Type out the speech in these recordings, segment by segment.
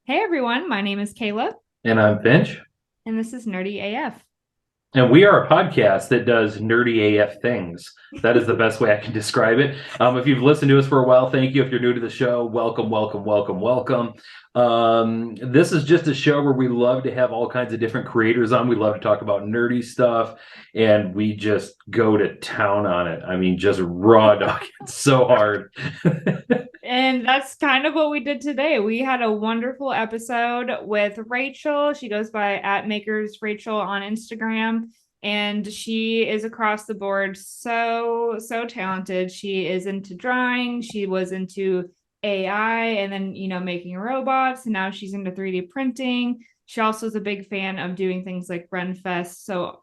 Hey everyone, my name is Kayla, And I'm Finch. and this is Nerdy AF. And we are a podcast that does nerdy AF things. That is the best way I can describe it. If you've listened to us for a while, thank you. If you're new to the show, welcome, welcome, welcome, welcome. This is just a show where we love to have all kinds of different creators on. We love to talk about nerdy stuff, and we just go to town on it. I mean, just raw dog it so hard. And that's kind of what we did today. We had a wonderful episode with Rachel. She goes by @Makers Rachel on Instagram, and she is across the board so talented. She is into drawing, she was into AI, and then making robots, and now she's into 3D printing. She also is a big fan of doing things like Ren Fest. So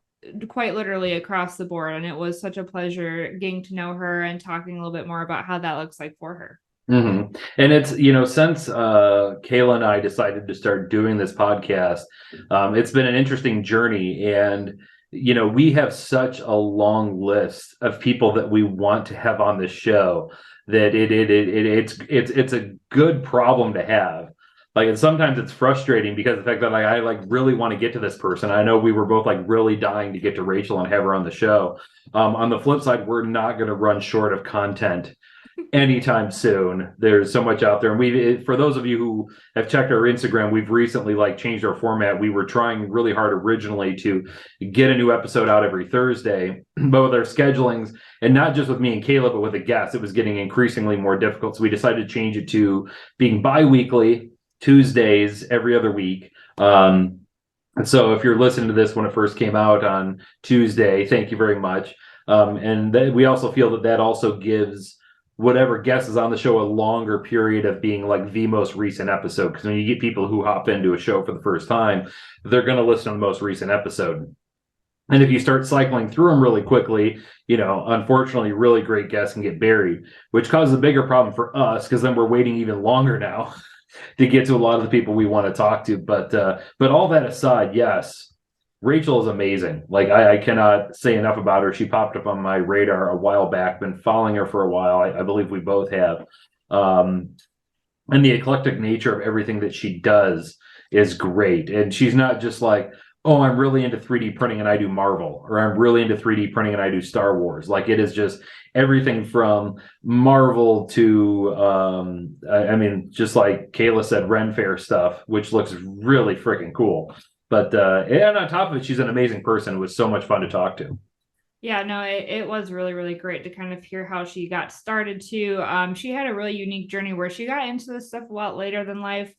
quite literally across the board. And it was such a pleasure getting to know her and talking a little bit more about how that looks like for her. And it's, since Kayla and I decided to start doing this podcast, it's been an interesting journey. And, we have such a long list of people that we want to have on this show that it's a good problem to have. Like, and sometimes it's frustrating because the fact that I like really want to get to this person. I know we were both like really dying to get to Rachel and have her on the show. On the flip side, we're not going to run short of content anytime soon. There's so much out there, and for those of you who have checked our Instagram, we've recently like changed our format. We were trying really hard originally to get a new episode out every Thursday, but with our schedulings, and not just with me and Caleb, but with a guest, it was getting increasingly more difficult. So we decided to change it to being bi-weekly, Tuesdays every other week. And so if you're listening to this when it first came out on Tuesday, thank you very much. We also feel that that also gives whatever guest is on the show a longer period of being like the most recent episode. Because when you get people who hop into a show for the first time, they're going to listen to the most recent episode. And if you start cycling through them really quickly, unfortunately, really great guests can get buried, which causes a bigger problem for us because then we're waiting even longer now to get to a lot of the people we want to talk to. But all that aside, yes, Rachel is amazing. Like I cannot say enough about her. She popped up on my radar a while back. Been following her for a while. I believe we both have. And the eclectic nature of everything that she does is great. And she's not just like, oh, I'm really into 3D printing and I do Marvel, or I'm really into 3D printing and I do Star Wars. Like it is just everything from Marvel to, I mean, just like Kayla said, Ren Fair stuff, which looks really freaking cool. But and on top of it, she's an amazing person. It was so much fun to talk to. Yeah, no, it was really great to kind of hear how she got started too. She had a really unique journey where she got into this stuff a lot later than life,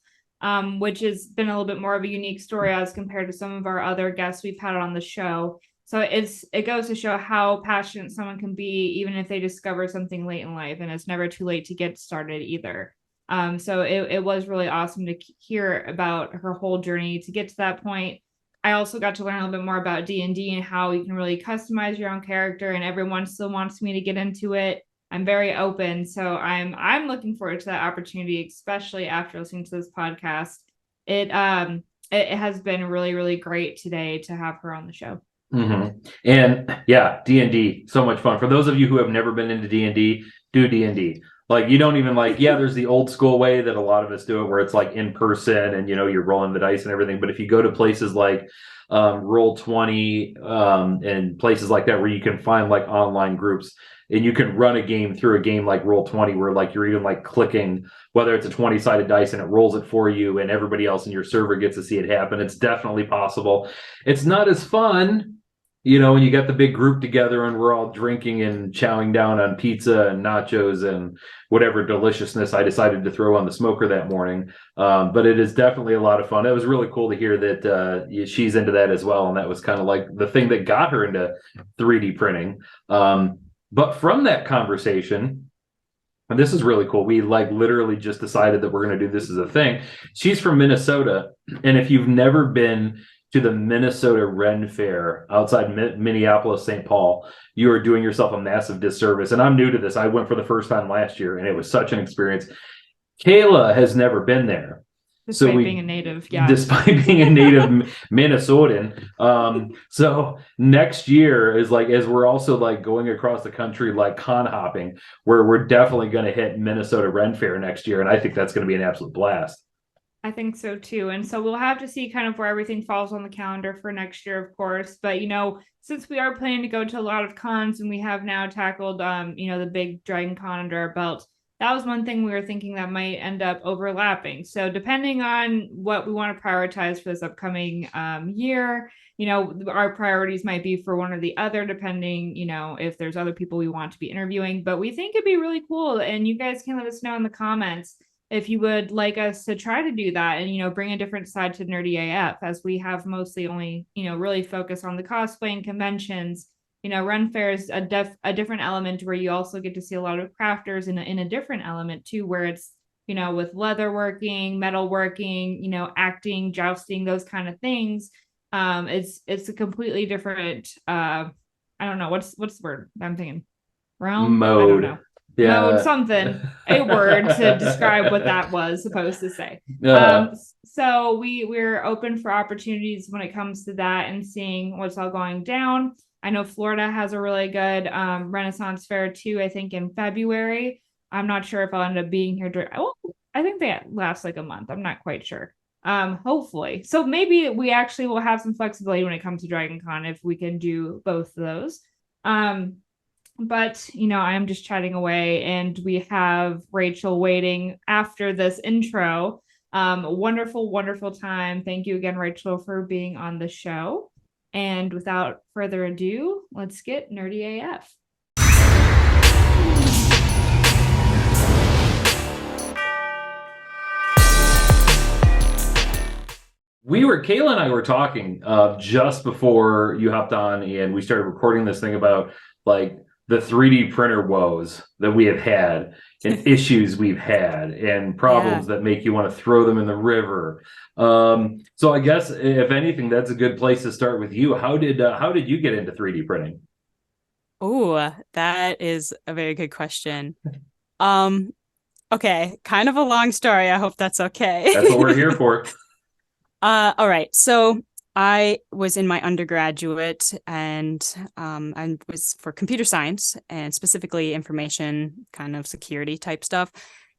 which has been a little bit more of a unique story as compared to some of our other guests we've had on the show. So it goes to show how passionate someone can be, even if they discover something late in life, and it's never too late to get started either. So it was really awesome to hear about her whole journey to get to that point. I also got to learn a little bit more about D&D and how you can really customize your own character, and everyone still wants me to get into it. I'm very open, so I'm looking forward to that opportunity, especially after listening to this podcast. It has been really great today to have her on the show. And yeah, D&D, so much fun. For those of you who have never been into D&D, do D&D. Like you don't even like, yeah, there's the old school way that a lot of us do it where it's like in person and you're rolling the dice and everything. But if you go to places like Roll20 and places like that where you can find like online groups and you can run a game through a game like Roll20 where like you're even like clicking whether it's a 20-sided dice and it rolls it for you and everybody else in your server gets to see it happen. It's definitely possible. It's not as fun when you got the big group together and we're all drinking and chowing down on pizza and nachos and whatever deliciousness I decided to throw on the smoker that morning. But it is definitely a lot of fun. It was really cool to hear that she's into that as well. And that was kind of like the thing that got her into 3D printing. But from that conversation, and this is really cool. We like literally just decided that we're going to do this as a thing. She's from Minnesota. And if you've never been to the Minnesota Ren Fair outside Minneapolis, St. Paul, you are doing yourself a massive disservice. And I'm new to this. I went for the first time last year, and it was such an experience. Kayla has never been there. Despite being a native, yeah. Despite being a native Minnesotan. So next year is like, as we're also like going across the country, like con hopping, where we're definitely going to hit Minnesota Ren Fair next year. And I think that's going to be an absolute blast. I think so too. And so we'll have to see kind of where everything falls on the calendar for next year, of course. But since we are planning to go to a lot of cons and we have now tackled the big Dragon Con under our belt, that was one thing we were thinking that might end up overlapping. So depending on what we want to prioritize for this upcoming year, our priorities might be for one or the other, depending, if there's other people we want to be interviewing. But we think it'd be really cool. And you guys can let us know in the comments if you would like us to try to do that and bring a different side to Nerdy AF, as we have mostly only really focus on the cosplay and conventions. Ren Fair is a different element where you also get to see a lot of crafters in a different element too, where it's with leather working, metal working, acting, jousting, those kind of things. It's a completely different I don't know what's the word I'm thinking, realm, I don't know, Mode. mode, Yeah. something, a word to describe what that was supposed to say. Uh, So we're open for opportunities when it comes to that and seeing what's all going down. I know Florida has a really good Renaissance fair too, I think in February. I'm not sure if I'll end up being here I think they last like a month. I'm not quite sure. Hopefully. So maybe we actually will have some flexibility when it comes to Dragon Con if we can do both of those. But I'm just chatting away and we have Rachel waiting after this intro. Wonderful, wonderful time. Thank you again, Rachel, for being on the show. And without further ado, let's get Nerdy AF. Kayla and I were talking just before you hopped on and we started recording this thing about like the 3D printer woes that we have had and issues we've had and problems that make you want to throw them in the river. So I guess if anything, that's a good place to start with you. How did you get into 3D printing? Oh, that is a very good question. Okay, kind of a long story. I hope that's okay. That's what we're here for. All right. So I was in my undergraduate and I was for computer science and specifically information kind of security type stuff.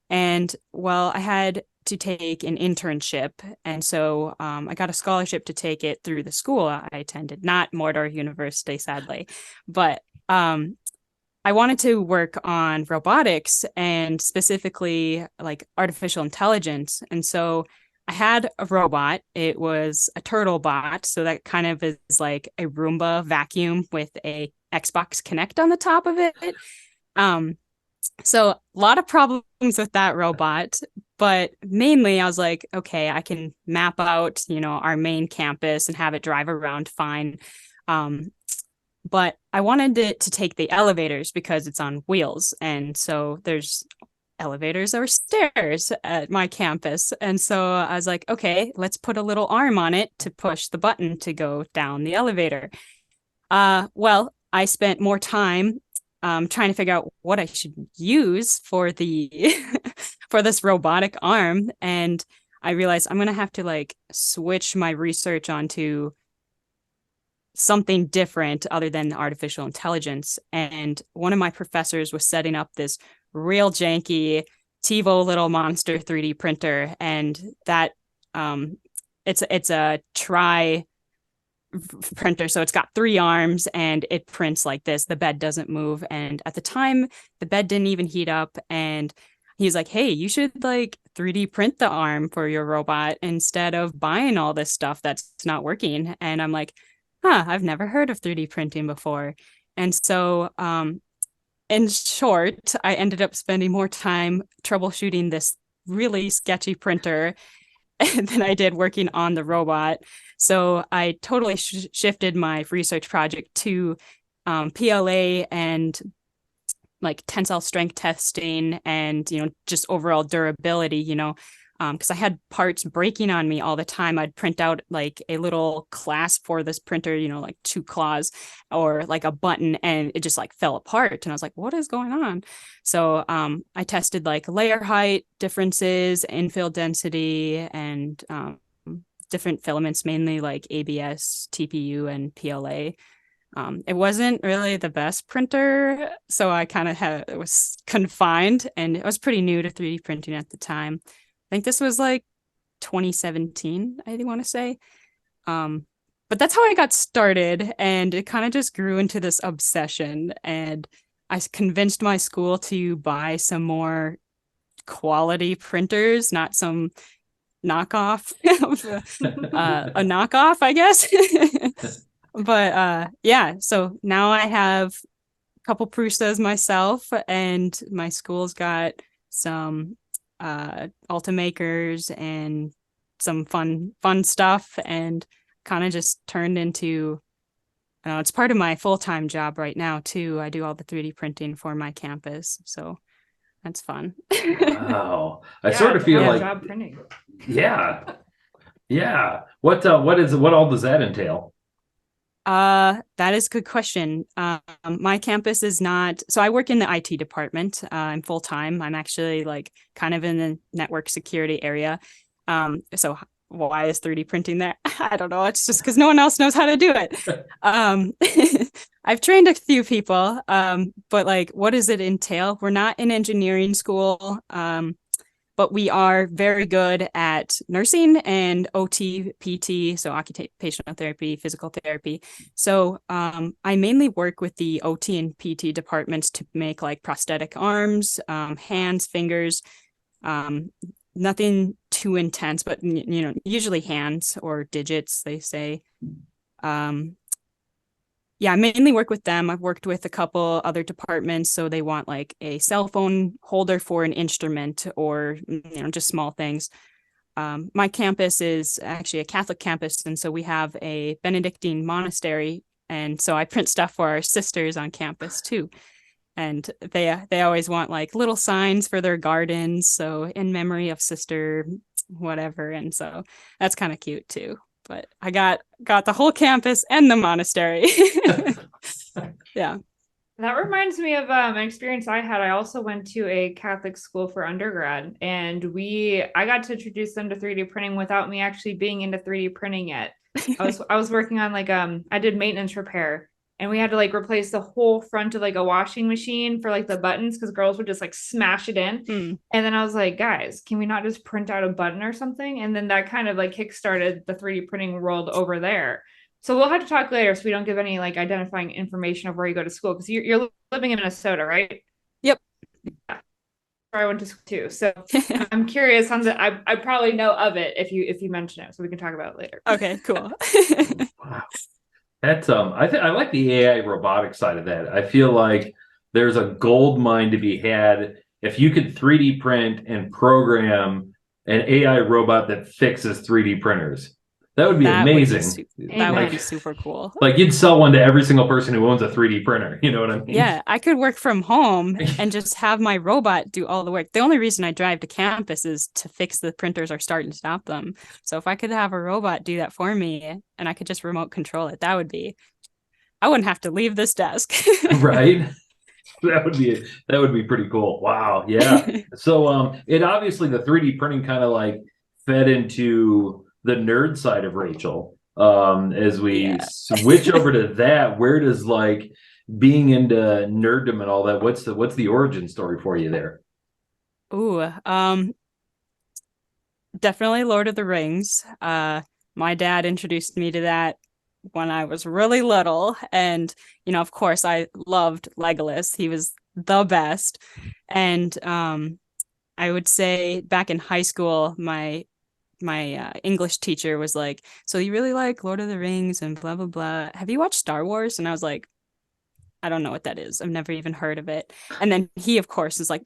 And well, I had to take an internship. And so I got a scholarship to take it through the school I attended, not Mordor University, sadly. But I wanted to work on robotics and specifically like artificial intelligence. And so I had a robot. It was a turtle bot. So that kind of is like a Roomba vacuum with a Xbox Kinect on the top of it. So a lot of problems with that robot, but mainly I was like, okay, I can map out, our main campus and have it drive around fine. But I wanted it to take the elevators because it's on wheels. And so there's elevators or stairs at my campus. And so I was like, okay, let's put a little arm on it to push the button to go down the elevator. Well, I spent more time trying to figure out what I should use for the for this robotic arm. And I realized I'm going to have to like switch my research onto something different other than artificial intelligence. And one of my professors was setting up this real janky TiVo little monster 3D printer, and that it's a tri printer, so it's got 3 arms and it prints like this. The bed doesn't move, and at the time the bed didn't even heat up. And he's like, hey, you should like 3D print the arm for your robot instead of buying all this stuff that's not working. And I'm like, I've never heard of 3D printing before. And so in short, I ended up spending more time troubleshooting this really sketchy printer than I did working on the robot. So I totally shifted my research project to PLA and like tensile strength testing and, just overall durability, because I had parts breaking on me all the time. I'd print out like a little clasp for this printer, like 2 claws or like a button, and it just like fell apart. And I was like, what is going on? So I tested like layer height differences, infill density, and different filaments, mainly like ABS, TPU, and PLA. It wasn't really the best printer, so I kind of was confined, and it was pretty new to 3D printing at the time. I think this was like 2017, I want to say. But that's how I got started, and it kind of just grew into this obsession. And I convinced my school to buy some more quality printers, not some knockoff, a knockoff, I guess. But yeah, so now I have a couple Prusas myself, and my school's got some Ultimakers and some fun stuff, and kind of just turned into it's part of my full-time job right now too. I do all the 3D printing for my campus, so that's fun. Wow. I Yeah, sort of feel yeah, like, job printing. yeah. Yeah. What all does that entail? That is a good question. My campus is not, so I work in the IT department. I'm full-time. I'm actually like kind of in the network security area. So why is 3D printing there? I don't know. It's just because no one else knows how to do it. I've trained a few people, but like, what does it entail? We're not in engineering school, but we are very good at nursing and OT, PT, so occupational therapy, physical therapy. So I mainly work with the OT and PT departments to make like prosthetic arms, hands, fingers, nothing too intense, but usually hands or digits, they say. Yeah, I mainly work with them. I've worked with a couple other departments, so they want like a cell phone holder for an instrument, or just small things. My campus is actually a Catholic campus, and so we have a Benedictine monastery, and so I print stuff for our sisters on campus too. And they always want like little signs for their gardens, so in memory of sister whatever, and so that's kind of cute too. But I got the whole campus and the monastery. Yeah. That reminds me of an experience I had. I also went to a Catholic school for undergrad, and I got to introduce them to 3D printing without me actually being into 3D printing yet. I was working on like I did maintenance repair, and we had to like replace the whole front of like a washing machine for like the buttons, because girls would just like smash it in. And then I was like, guys, can we not just print out a button or something? And then that kind of like kickstarted the 3D printing world over there. So we'll have to talk later, so we don't give any like identifying information of where you go to school, because you're living in Minnesota, right? Yep. Yeah. Where I went to school too. So I'm curious on the I probably know of it if you mention it, so we can talk about it later. Okay, cool. Wow. That's I like the AI robotic side of that. I feel like there's a gold mine to be had if you could 3D print and program an AI robot that fixes 3D printers. That would be amazing. That would be super cool. Like you'd sell one to every single person who owns a 3D printer. You know what I mean? Yeah, I could work from home and just have my robot do all the work. The only reason I drive to campus is to fix the printers or start and stop them. So if I could have a robot do that for me and I could just remote control it, I wouldn't have to leave this desk. Right? That would be pretty cool. Wow. Yeah. So it obviously, the 3D printing kind of like fed into the nerd side of Rachel. As we switch over to that, where does like being into nerddom and all that, what's the origin story for you there? Ooh, definitely Lord of the Rings. My dad introduced me to that when I was really little, and of course I loved Legolas. He was the best. And I would say back in high school, my English teacher was like, so you really like Lord of the Rings and blah blah blah, have you watched Star Wars? And I was like, I don't know what that is, I've never even heard of it. And then he of course is like,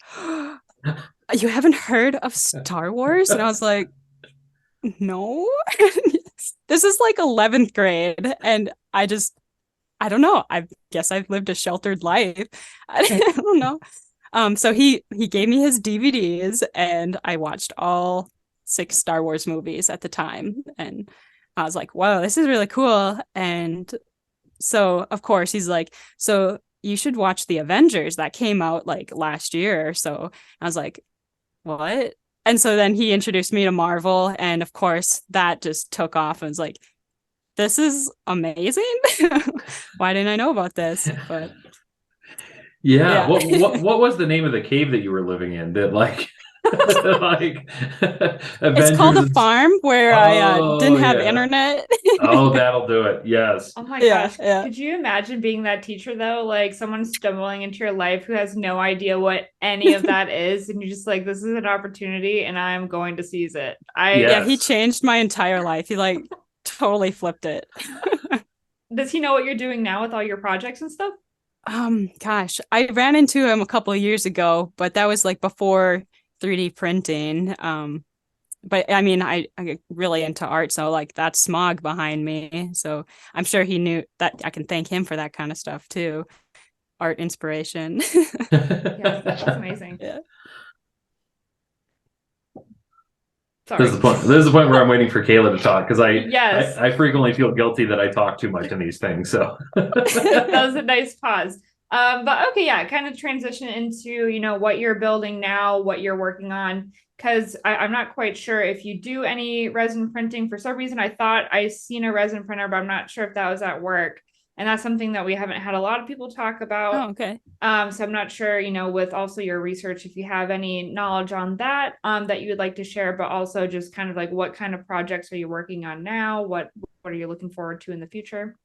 you haven't heard of Star Wars? And I was like, no. This is like 11th grade, and I don't know, I guess I've lived a sheltered life. I don't know. So he gave me his DVDs, and I watched all 6 Star Wars movies at the time, and I was like, wow, this is really cool. And so of course he's like, so you should watch the Avengers that came out like last year or so. I was like, what? And so then he introduced me to Marvel, and of course that just took off. And was like, this is amazing. Why didn't I know about this? But yeah. What was the name of the cave that you were living in that like Like It's called a Avengers. farm where I Oh didn't have yeah. internet. Oh, that'll do it. Yes. Oh my Yeah, gosh. yeah. Could you imagine being that teacher though? Like someone stumbling into your life who has no idea what any of that is, and you're just like, this is an opportunity and I'm going to seize it. Yeah, he Yes. changed my entire life. He like totally flipped it. Does he know what you're doing now with all your projects and stuff? Gosh, I ran into him a couple of years ago, but that was like before 3D printing. But I mean, I get really into art, so like that's Smog behind me. So I'm sure he knew that. I can thank him for that kind of stuff too. Art inspiration. Yes, that's amazing. Yeah. This is Sorry. the point. This is the point where I'm waiting for Kayla to talk because Yes. I frequently feel guilty that I talk too much in these things. So That was a nice pause. But okay, yeah, kind of transition into, what you're building now, what you're working on. Because I'm not quite sure if you do any resin printing. For some reason, I thought I seen a resin printer, but I'm not sure if that was at work. And that's something that we haven't had a lot of people talk about. Oh, okay. So I'm not sure, with also your research, if you have any knowledge on that, that you would like to share, but also just kind of like what kind of projects are you working on now? What are you looking forward to in the future?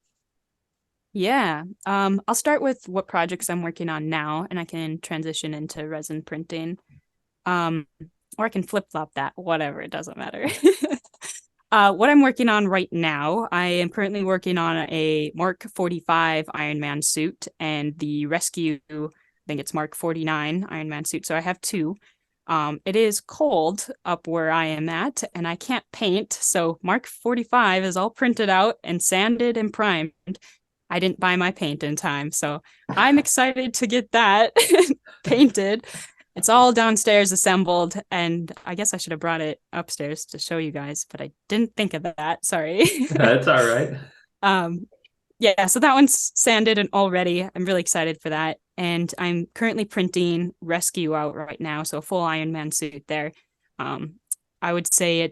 Yeah. I'll start with what projects I'm working on now, and I can transition into resin printing. Um, or I can flip-flop that, whatever, it doesn't matter. What I'm working on right now, I am currently working on a Mark 45 Iron Man suit and the Rescue, I think it's Mark 49 Iron Man suit. So I have two. It is cold up where I am at, and I can't paint. So Mark 45 is all printed out and sanded and primed. I didn't buy my paint in time, so I'm excited to get that painted. It's all downstairs assembled, and I guess I should have brought it upstairs to show you guys, but I didn't think of that. Sorry. that's all right. um, yeah, so that one's sanded and all ready. I'm really excited for that. And I'm currently printing Rescue out right now, so a full Iron Man suit there. Um, I would say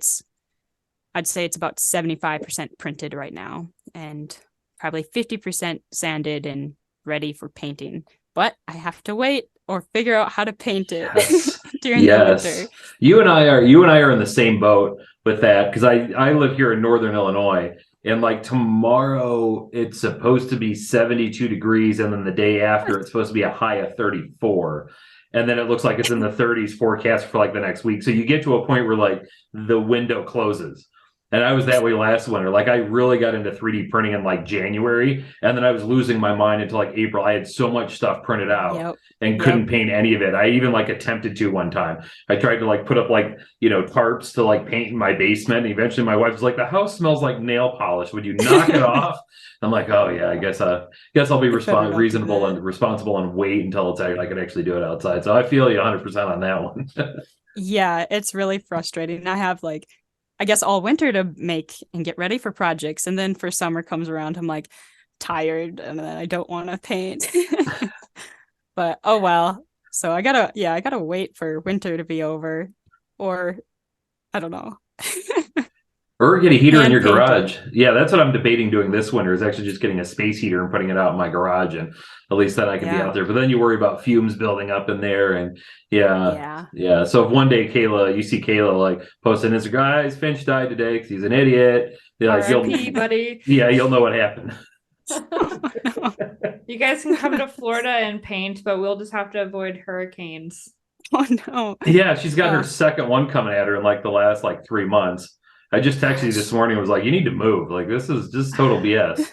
I'd say it's about 75% printed right now, and probably 50% sanded and ready for painting. But I have to wait or figure out how to paint it Yes. during the Yes. winter. You and I are in the same boat with that because I live here in Northern Illinois, and like tomorrow it's supposed to be 72 degrees, and then the day after it's supposed to be a high of 34. And then it looks like it's in the 30s forecast for like the next week. So you get to a point where like the window closes. And I was that way last winter. Like I really got into 3D printing in like January, and then I was losing my mind until like April. I had so much stuff printed out Yep. and couldn't paint any of it. I even like attempted to one time. I tried to like put up like, tarps to like paint in my basement. And eventually my wife was like, the house smells like nail polish. Would you knock it off? I'm like, oh yeah, I guess I'll be Better not do reasonable that. and responsible and wait until I can actually do it outside. So I feel you 100% on that one. Yeah, it's really frustrating. I have like, I guess all winter to make and get ready for projects. And then for summer comes around, I'm like tired and then I don't want to paint. But oh well. So I gotta wait for winter to be over. Or I don't know. Or get a heater in Hand your paint it. garage. Yeah, that's what I'm debating doing this winter is actually just getting a space heater and putting it out in my garage, and at least then I can be Yeah. out there. But then you worry about fumes building up in there, and yeah, Yeah. yeah. So if one day you see Kayla like posting Instagram, guys, Finch died today because he's an idiot. Yeah, like, RIP, buddy. you'll know what happened. You guys can come to Florida and paint, but we'll just have to avoid hurricanes. Oh no. Yeah, she's got her Uh, second one coming at her in like the last like 3 months. I just texted you this morning. Was like, you need to move. Like this is just total BS.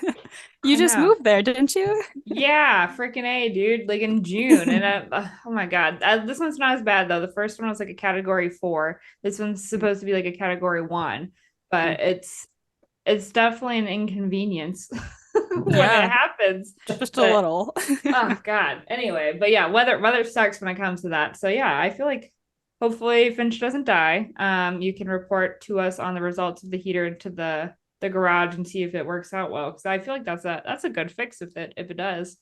You I just know. moved there, didn't you? Yeah, freaking A, dude. Like in June. And oh my God. This one's not as bad though. The first one was like a category 4. This one's supposed to be like a category 1. But it's definitely an inconvenience when it Yeah. happens. Just a But- little. Oh God. Anyway, but yeah, weather sucks when it comes to that. So yeah, I feel like hopefully Finch doesn't die. You can report to us on the results of the heater into the garage and see if it works out well. Because I feel like that's a good fix if it does.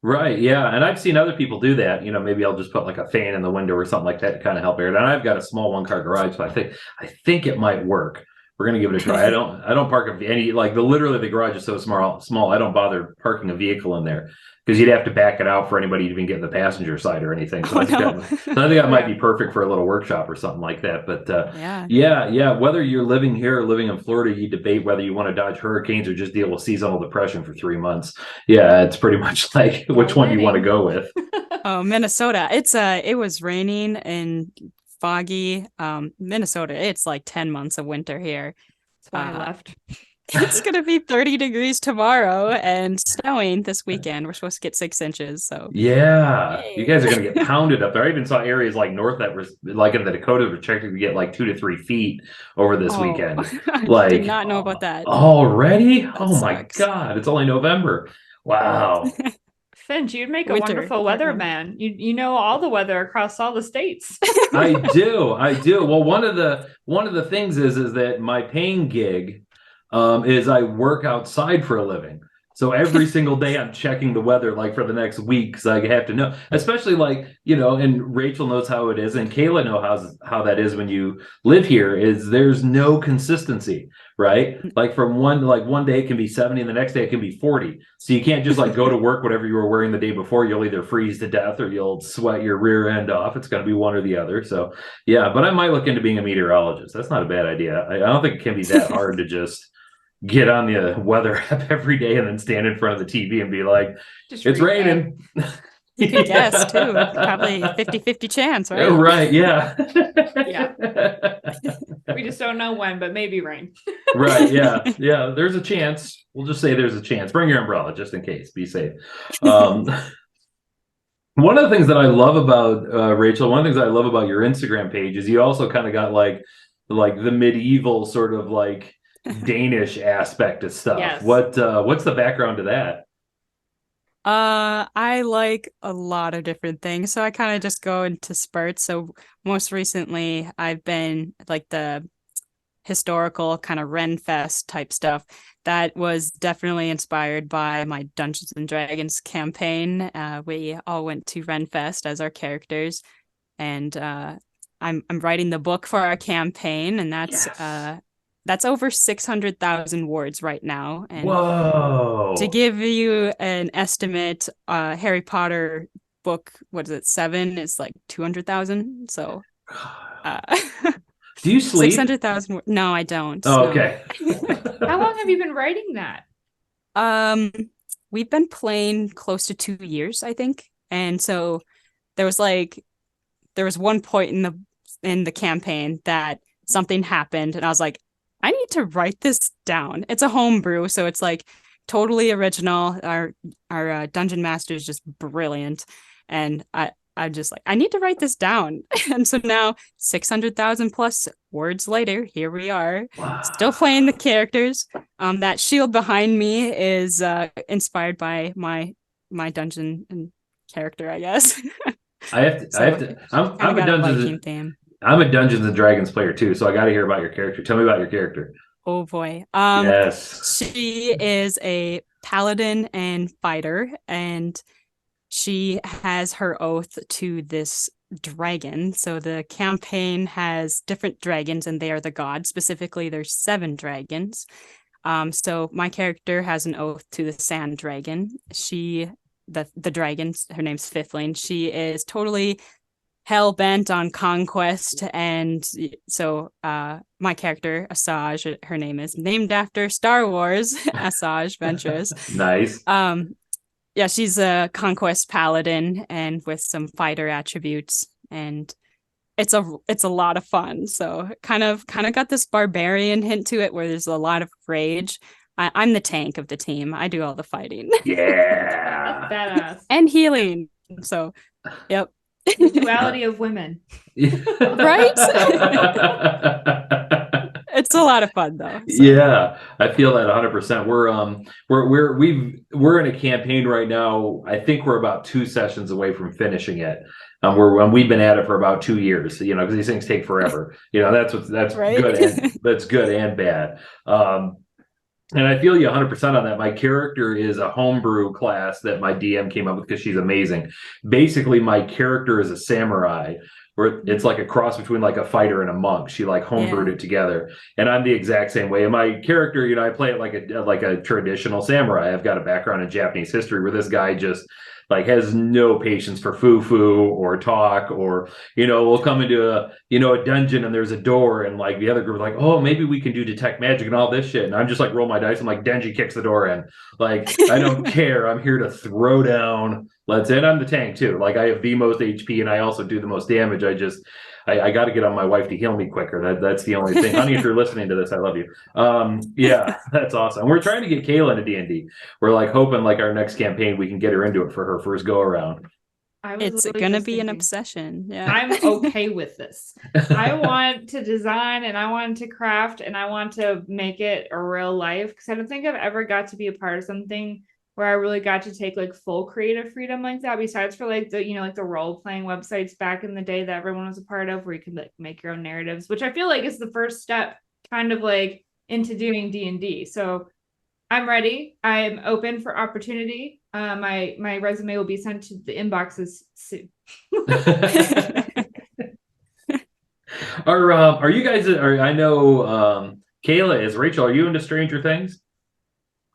Right, yeah, and I've seen other people do that. Maybe I'll just put like a fan in the window or something like that to kind of help air it. And I've got a small one-car garage, so I think it might work. We're gonna give it a try. I don't park literally the garage is so small. I don't bother parking a vehicle in there because you'd have to back it out for anybody to even get in the passenger side or anything. So I think that might be perfect for a little workshop or something like that. But yeah. Whether you're living here or living in Florida, you debate whether you want to dodge hurricanes or just deal with seasonal depression for 3 months. Yeah, it's pretty much like which one you want to go with. Oh, Minnesota. It was raining and foggy. Minnesota, it's like 10 months of winter here. That's why I left. It's gonna be 30 degrees tomorrow and snowing this weekend. We're supposed to get 6 inches. So yeah, yay. You guys are gonna get pounded up there. I even saw areas like north that were like in the Dakotas were projected to get like 2 to 3 feet over this weekend. I did not know about that. Already? That oh sucks. My God! It's only November. Wow. Finch, you'd make a Winter. wonderful weatherman. You know all the weather across all the states. I do. Well, one of the things is that my paying gig is I work outside for a living. So every single day I'm checking the weather like for the next week because I have to know, especially and Rachel knows how it is and Kayla knows how that is when you live here is there's no consistency, right? Like from one day it can be 70 and the next day it can be 40. So you can't just like go to work whatever you were wearing the day before. You'll either freeze to death or you'll sweat your rear end off. It's going to be one or the other. So yeah, but I might look into being a meteorologist. That's not a bad idea. I don't think it can be that hard to just get on the weather app every day and then stand in front of the TV and be like, it's raining. You could guess too. Probably 50-50 chance, right? Right, yeah. Yeah. We just don't know when, but maybe rain. Right, yeah. Yeah, there's a chance. We'll just say there's a chance. Bring your umbrella just in case. Be safe. One of the things that I love about Rachel, one of the things I love about your Instagram page is you also kind of got like the medieval sort of like Danish aspect of stuff. Yes. What's the background to that? I like a lot of different things, so I kind of just go into spurts. So most recently I've been like the historical kind of Ren Fest type stuff. That was definitely inspired by my Dungeons and Dragons campaign. We all went to Ren Fest as our characters, and I'm writing the book for our campaign, and that's over 600,000 words right now. And whoa! To give you an estimate, Harry Potter book, what is it, 7 is like 200,000. So do you sleep? 600,000. No, I don't. Oh, no. okay. How long have you been writing that? We've been playing close to 2 years, I think. And so there was one point in the campaign that something happened, and I was like, I need to write this down. It's a homebrew, so it's like totally original. Our dungeon master is just brilliant, and I'm just like, I need to write this down. And so now 600,000 plus words later, here we are. Wow. Still playing the characters. That shield behind me is inspired by my dungeon and character, I guess. I'm a Dungeons and Dragons player too, so I got to hear about your character. Tell me about your character. Oh boy. Yes. She is a paladin and fighter, and she has her oath to this dragon. So the campaign has different dragons, and they are the gods. Specifically, there's 7 dragons. So my character has an oath to the sand dragon. The dragon, her name's Fifthling. She is totally hell-bent on conquest, and so my character Asajj, her name is named after Star Wars, Asajj Ventress. Nice. Yeah, she's a conquest paladin and with some fighter attributes, and it's a lot of fun. So kind of got this barbarian hint to it where there's a lot of rage. I'm the tank of the team. I do all the fighting. Yeah. Badass. And healing. So yep. The duality of women. Right? It's a lot of fun though. So. Yeah, I feel that 100%. We're in a campaign right now. I think we're about 2 sessions away from finishing it. We've been at it for about 2 years, because these things take forever. That's right? good. That's good and bad. And I feel you 100% on that. My character is a homebrew class that my DM came up with because she's amazing. Basically, my character is a samurai where it's like a cross between like a fighter and a monk. She like homebrewed Yeah. it together, and I'm the exact same way. And my character, I play it like a traditional samurai. I've got a background in Japanese history where this guy just like has no patience for foo or talk, or we'll come into a dungeon and there's a door, and like the other group are like, oh, maybe we can do detect magic and all this shit, and I'm just like roll my dice. I'm like, Denji kicks the door in. Like, I don't care. I'm here to throw down. Let's in. I'm the tank too. Like, I have the most HP and I also do the most damage. I got to get on my wife to heal me quicker. That's the only thing. Honey, if you're listening to this, I love you. Yeah, that's awesome. We're trying to get Kayla into D&D. We're like hoping like our next campaign we can get her into it for her first go around. It's gonna be an obsession. Yeah. I'm okay with this. I want to design and I want to craft and I want to make it a real life, because I don't think I've ever got to be a part of something where I really got to take like full creative freedom like that, besides for like the like the role playing websites back in the day that everyone was a part of, where you could like make your own narratives, which I feel like is the first step kind of like into doing D&D. So I'm ready. I'm open for opportunity. My resume will be sent to the inboxes soon. Are you guys? I know Kayla is. Rachel, are you into Stranger Things?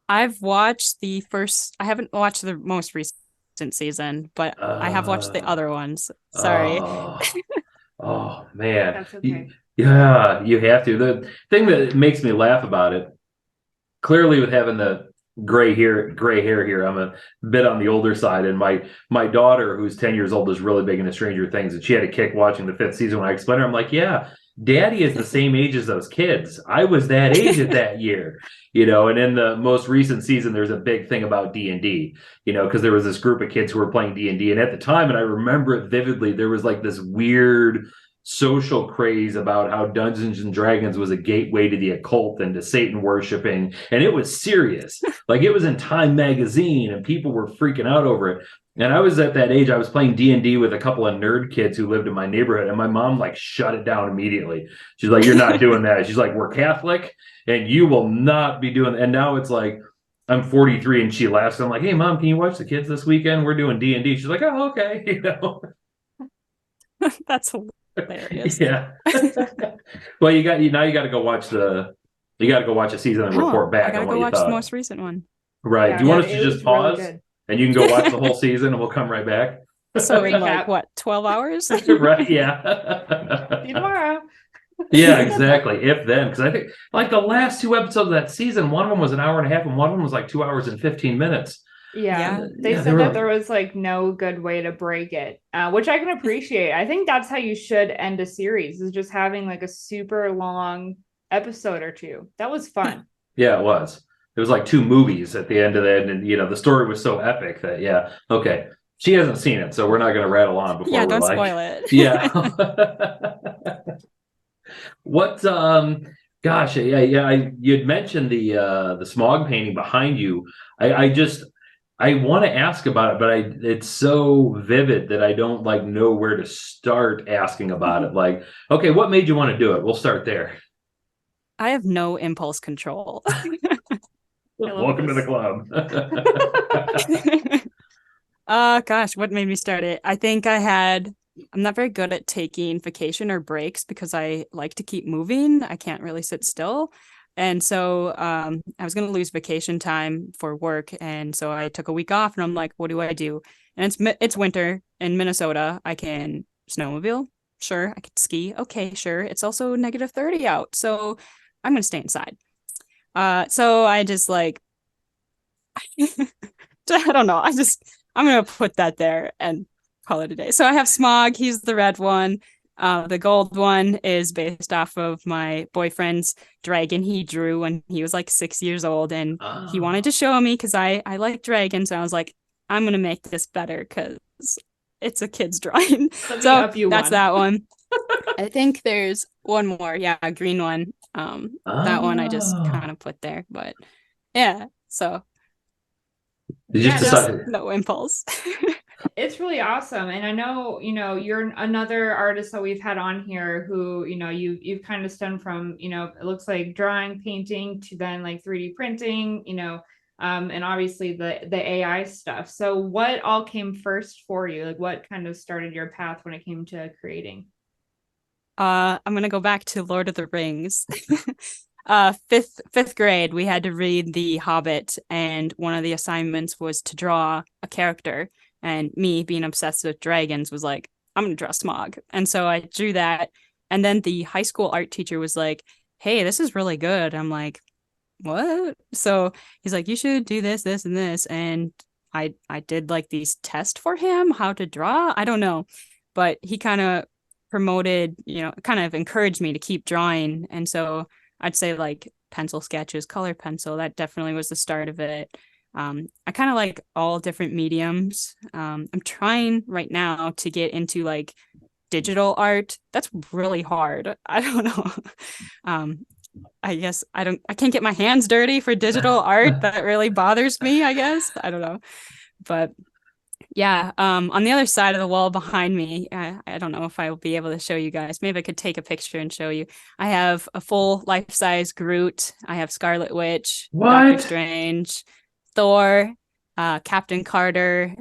I've watched the first. I haven't watched the most recent season, but I have watched the other ones. Sorry. Oh man. That's okay. Yeah, you have to. The thing that makes me laugh about it, clearly with having the gray hair here, I'm a bit on the older side, and my daughter, who's 10 years old, is really big into Stranger Things, and she had a kick watching the fifth season. When I explained her, I'm like, yeah, Daddy is the same age as those kids. I was that age at that year, and in the most recent season, there's a big thing about D&D, because there was this group of kids who were playing D&D, and at the time, and I remember it vividly, there was like this weird social craze about how Dungeons and Dragons was a gateway to the occult and to Satan worshiping, and it was serious. Like, it was in Time magazine and people were freaking out over it. And I was at that age, I was playing D&D with a couple of nerd kids who lived in my neighborhood, and my mom like shut it down immediately. She's like, you're not doing that. She's like, we're Catholic and you will not be doing. And now it's like, I'm 43 and she laughs. I'm like, hey mom, can you watch the kids this weekend? We're doing D&D. She's like, oh, okay. That's hilarious. Yeah. Well, you got to go watch a season and report back I gotta on what go you watch thought. the most recent one. Right. Yeah, Do you want us it to just was really pause good. and you can go watch the whole season and we'll come right back? So in Recap. like what, 12 hours? Right. See Yeah. you tomorrow. Yeah, exactly. If then, because I think like the last two episodes of that season, one of them was an hour and a half and one of them was like 2 hours and 15 minutes. Yeah. They Yeah, said that there was like no good way to break it, which I can appreciate. I think that's how you should end a series, is just having like a super long episode or two. That was fun. Yeah, it was. It was like two movies at the end of that, and the story was so epic that okay. She hasn't seen it, so we're not going to rattle on before Yeah, we're don't like, spoil it. yeah. What gosh, yeah, you'd mentioned the smog painting behind you. I want to ask about it, but it's so vivid that I don't like know where to start asking about it. Like, okay, what made you want to do it? We'll start there. I have no impulse control. Welcome to the club. Gosh, what made me start it? I think I'm not very good at taking vacation or breaks because I like to keep moving. I can't really sit still. And so I was going to lose vacation time for work. And so I took a week off and I'm like, what do I do? And it's winter in Minnesota. I can snowmobile. Sure. I could ski. Okay, sure. It's also -30 out. So I'm going to stay inside. So I just like, I don't know. I'm going to put that there and call it a day. So I have Smog. He's the red one. The gold one is based off of my boyfriend's dragon he drew when he was like 6 years old. And he wanted to show me because I like dragons. So I was like, I'm going to make this better because it's a kid's drawing. So that's that one. I think there's one more. Yeah, a green one. That one I just kind of put there. But yeah, so you just decided no impulse. It's really awesome. And I know, you're another artist that we've had on here who, you've kind of stemmed from, it looks like drawing, painting to then like 3D printing, and obviously the AI stuff. So what all came first for you? Like what kind of started your path when it came to creating? I'm gonna go back to Lord of the Rings. Fifth grade, we had to read The Hobbit, and one of the assignments was to draw a character. And me, being obsessed with dragons, was like, I'm gonna draw Smog. And so I drew that. And then the high school art teacher was like, "Hey, this is really good." I'm like, "What?" So he's like, "You should do this, this, and this." And I did like these tests for him, how to draw. I don't know, but he kind of promoted, kind of encouraged me to keep drawing. And so I'd say like pencil sketches, color pencil, that definitely was the start of it. I kind of like all different mediums. I'm trying right now to get into like digital art. That's really hard. I don't know. I guess I can't get my hands dirty for digital art. That really bothers me, I guess. I don't know. But yeah, on the other side of the wall behind me, I don't know if I will be able to show you guys. Maybe I could take a picture and show you. I have a full life-size Groot. I have Scarlet Witch, Doctor What? Strange, Thor, Captain Carter,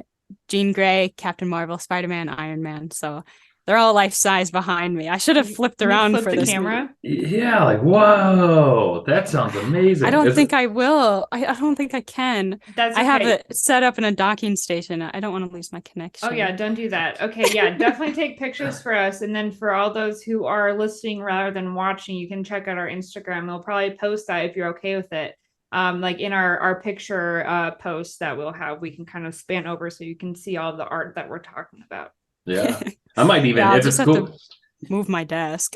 Jean Grey, Captain Marvel, Spider-Man, Iron Man. So they're all life-size behind me. I should have flipped Can you around flip for the this camera. Yeah, like whoa, that sounds amazing. I don't Is think it- I will. I don't think I can. That's I have okay. it set up in a docking station. I don't want to lose my connection. Oh yeah, don't do that. Okay, yeah, definitely take pictures for us. And then for all those who are listening rather than watching, you can check out our Instagram. We'll probably post that if you're okay with it. Like in our picture post that we'll have, we can kind of span over so you can see all the art that we're talking about. yeah. I might even, Yeah, I'll if it's just have cool. to move my desk.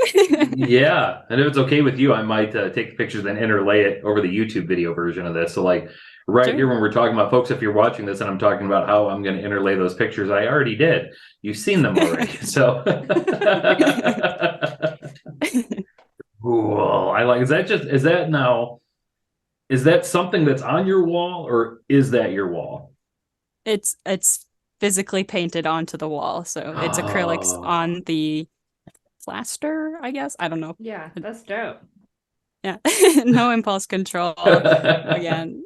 Yeah, and if it's okay with you, I might take the pictures and interlay it over the YouTube video version of this. So, like right Sure. here, when we're talking about folks, if you're watching this and I'm talking about how I'm going to interlay those pictures, I already did. You've seen them already. So, cool. I like. Is that something that's on your wall, or is that your wall? It's physically painted onto the wall, so it's acrylics Oh. on the plaster, I guess. I don't know. Yeah, that's dope. Yeah. No impulse control again.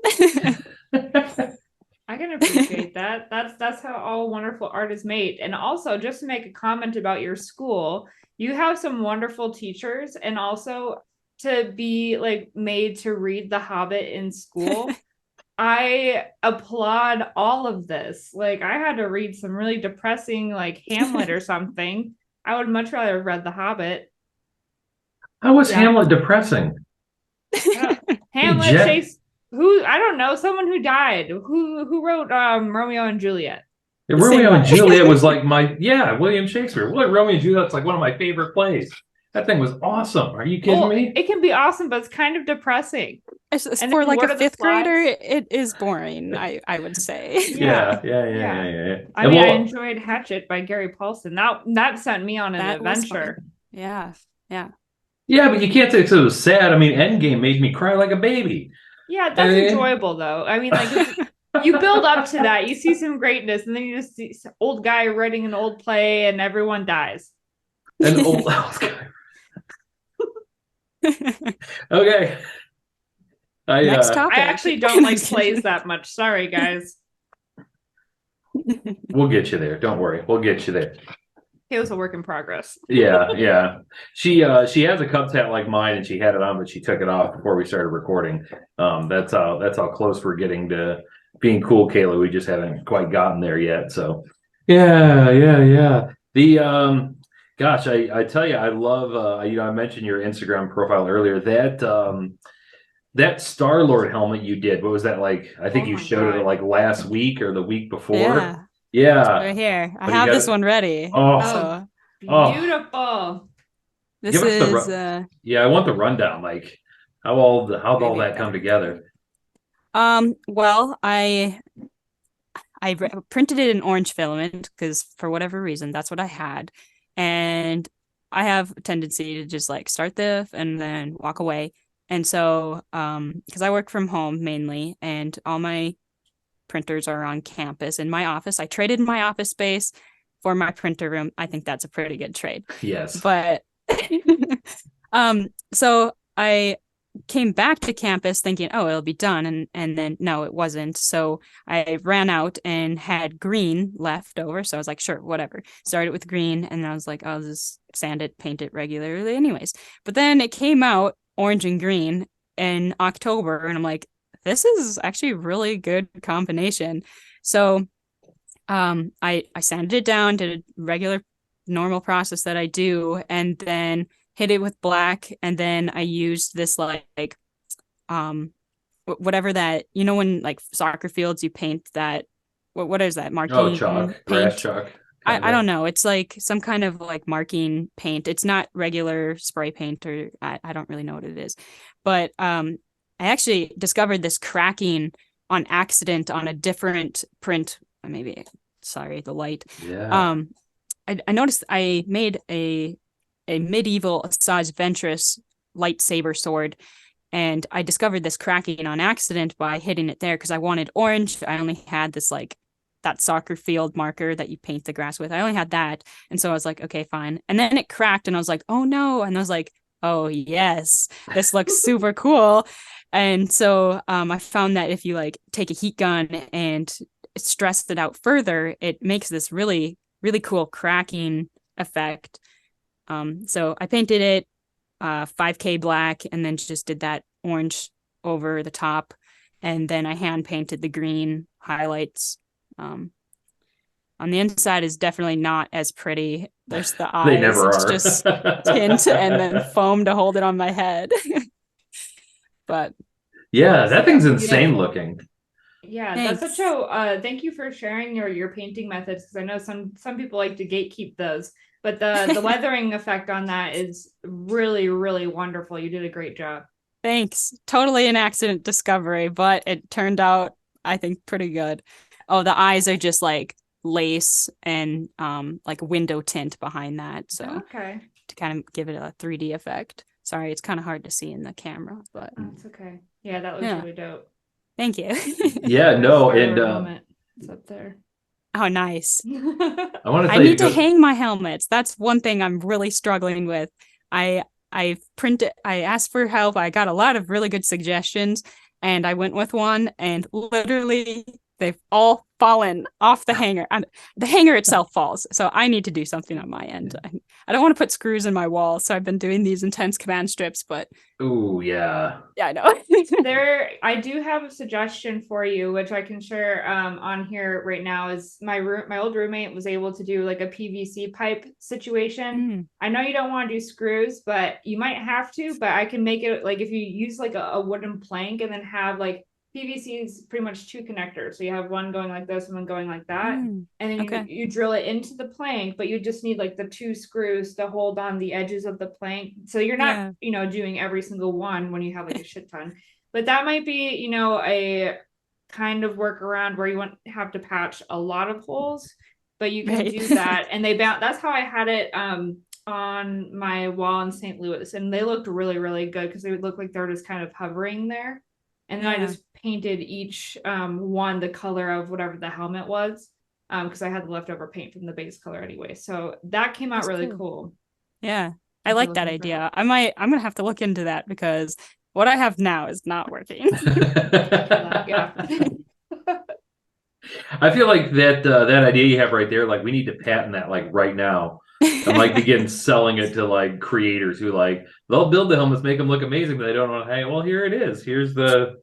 I can appreciate that. That's how all wonderful art is made. And also, just to make a comment about your school, you have some wonderful teachers, and also to be like made to read The Hobbit in school. I applaud all of this. Like I had to read some really depressing like Hamlet or something. I would much rather have read The Hobbit. How was Yeah. Hamlet depressing? Hamlet, Jet- Shakespeare, who I don't know, someone who died. Who wrote Romeo and Juliet? Romeo and guy. Juliet was like William Shakespeare. Well, Romeo and Juliet's like one of my favorite plays. That thing was awesome. Are you kidding Well, me? it can be awesome, but it's kind of depressing. It's And for then like what a are the fifth grader, plots? it is boring, I would say. Yeah. I And mean, I well, enjoyed Hatchet by Gary Paulson. That sent me on an That was adventure. fun. Yeah. yeah, but you can't say it was sad. I mean, Endgame made me cry like a baby. Yeah, that's I mean- enjoyable though. I mean, like you build up to that, you see some greatness, and then you just see some old guy writing an old play, and everyone dies. And okay. Next topic. I actually don't like plays that much. Sorry, guys. We'll get you there. Don't worry. We'll get you there. It was a work in progress. Yeah. She has a Cubs hat like mine, and she had it on, but she took it off before we started recording. That's how close we're getting to being cool, Kayla. We just haven't quite gotten there yet. So yeah. The gosh, I tell you, I love I mentioned your Instagram profile earlier. That Star-Lord helmet you did, what was that like? I think Oh you my showed it God. like last week or the week before. Yeah, Yeah. right here. I But you have got this it- one ready. Oh. So Oh. Beautiful. this Give us the is Yeah, I want the rundown. Like how'd all Maybe that come better. together? well, I printed it in orange filament because for whatever reason that's what I had, and I have a tendency to just like start this and then walk away. And so because I work from home mainly, and all my printers are on campus in my office, I traded my office space for my printer room. I think that's a pretty good trade. Yes. But so I came back to campus thinking, oh, it'll be done. And then no, it wasn't. So I ran out and had green left over. So I was like, sure, whatever. Started with green. And I was like, I'll just sand it, paint it regularly anyways. But then it came out orange and green in October. And I'm like, this is actually a really good combination. So I sanded it down, did a regular normal process that I do, and then hit it with black, and then I used this like whatever that, you know, when like soccer fields you paint that, what is that, Oh, marking chalk, grass paint? chalk, I kind don't of. know. It's like some kind of like marking paint. It's not regular spray paint, or I don't really know what it is. But I actually discovered this cracking on accident on a different print. Maybe, sorry, the light. Yeah. I noticed I made a medieval Asajj Ventress lightsaber sword, and I discovered this cracking on accident by hitting it there because I wanted orange. I only had this like that soccer field marker that you paint the grass with. I only had that. And so I was like, okay, fine. And then it cracked and I was like, oh no. And I was like, oh yes, this looks super cool. And so I found that if you like take a heat gun and stress it out further, it makes this really, really cool cracking effect. So I painted it 5K black and then just did that orange over the top. And then I hand painted the green highlights. On the inside is definitely not as pretty. There's the They eyes. never It's are. just tint and then foam to hold it on my head. But Yeah, that thing's Yeah, insane beautiful. looking. Yeah, that's thanks. such a thank you for sharing your painting methods, because I know some people like to gatekeep those, but the weathering effect on that is really, really wonderful. You did a great job. Thanks. Totally an accident discovery, but it turned out, I think, pretty good. Oh, the eyes are just like lace and like window tint behind that. So Okay. to kind of give it a 3D effect. Sorry, it's kind of hard to see in the camera, but That's okay. Yeah, that looks yeah, really dope. thank you. Yeah, The no, Star and Lord helmet is up there. Oh, nice. I want to I tell you need to because hang my helmets. That's one thing I'm really struggling with. I I asked for help. I got a lot of really good suggestions and I went with one and literally they've all fallen off the hanger. And the hanger itself falls. So I need to do something on my end. I don't want to put screws in my wall, so I've been doing these intense command strips, but oh yeah. yeah, I know. I do have a suggestion for you, which I can share on here right now. Is my old roommate was able to do like a PVC pipe situation. I know you don't want to do screws, but you might have to. But I can make it like if you use like a wooden plank and then have like PVC is pretty much two connectors. So you have one going like this and one going like that. And then Okay. you drill it into the plank, but you just need like the two screws to hold on the edges of the plank. So you're not, Yeah. doing every single one when you have like a shit ton. But that might be, a kind of workaround where you won't have to patch a lot of holes, but you can Right. do that. And that's how I had it on my wall in St. Louis. And they looked really, really good because they would look like they're just kind of hovering there. And then I Yeah. just painted each one the color of whatever the helmet was, because I had the leftover paint from the base color anyway. So that came out That's really cool. cool. Yeah. I If you're like that looking for idea. help. I'm gonna have to look into that because what I have now is not working. Yeah. I feel like that idea you have right there, like we need to patent that like right now, and like begin selling it to like creators who like they'll build the helmets, make them look amazing, but they don't want to hang. Well, here it is. Here's the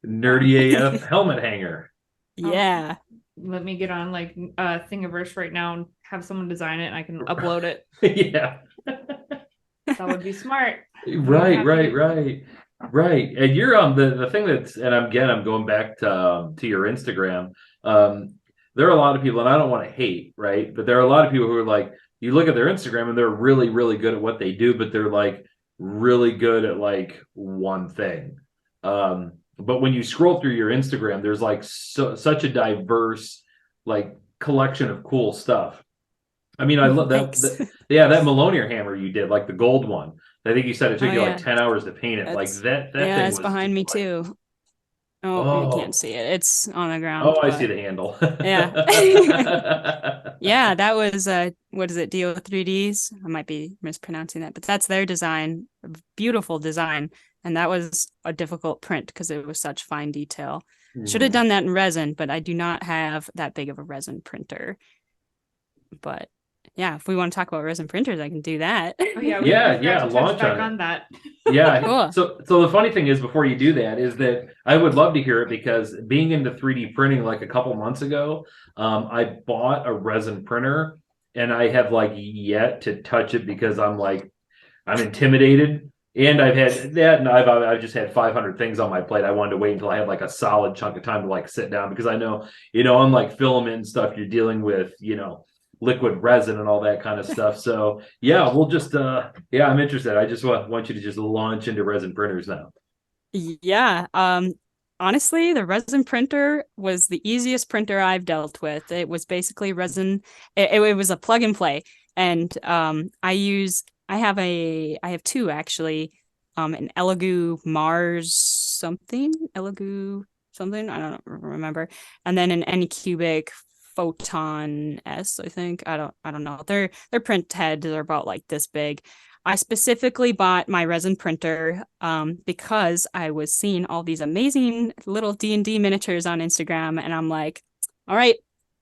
nerdy AF helmet hanger. Yeah. Let me get on like Thingiverse right now and have someone design it and I can upload it. Yeah. That would be smart. Right. And you're the thing that's, and I'm going back to your Instagram. There are a lot of people, and I don't want to hate, right? But there are a lot of people who are like, you look at their Instagram and they're really, really good at what they do, but they're like really good at like one thing. But when you scroll through your Instagram, there's like such a diverse like collection of cool stuff. I mean, I love Thanks. that Malonier hammer you did, like the gold one. I think you said it took Oh, you yeah. like 10 hours to paint it. Like that Yeah, thing it's was behind me just like, too. Oh, you can't oh, see it. It's on the ground, oh, I see but the handle. yeah. Yeah, that was what is it, DO3Ds? I might be mispronouncing that, but that's their design. Beautiful design. And that was a difficult print because it was such fine detail. Should have done that in resin, but I do not have that big of a resin printer. But yeah, if we want to talk about resin printers, I can do that. Oh yeah, Yeah, we've got to touch launch back on on that. Yeah. Cool. So the funny thing is, before you do that, is that I would love to hear it, because being into 3D printing like a couple months ago, I bought a resin printer, and I have like yet to touch it because I'm intimidated. And I've had that, and I've just had 500 things on my plate. I wanted to wait until I had like a solid chunk of time to like sit down, because I know, unlike filament and stuff, you're dealing with, liquid resin and all that kind of stuff. So yeah, we'll just I'm interested. I just want you to just launch into resin printers now. Yeah. Honestly, the resin printer was the easiest printer I've dealt with. It was basically resin. It was a plug and play. And I have two actually. An Elegoo Mars Elegoo something, I don't remember. And then an Anycubic Photon S, I think. I don't know. Their print heads are about like this big. I specifically bought my resin printer because I was seeing all these amazing little D&D miniatures on Instagram, and I'm like, all right,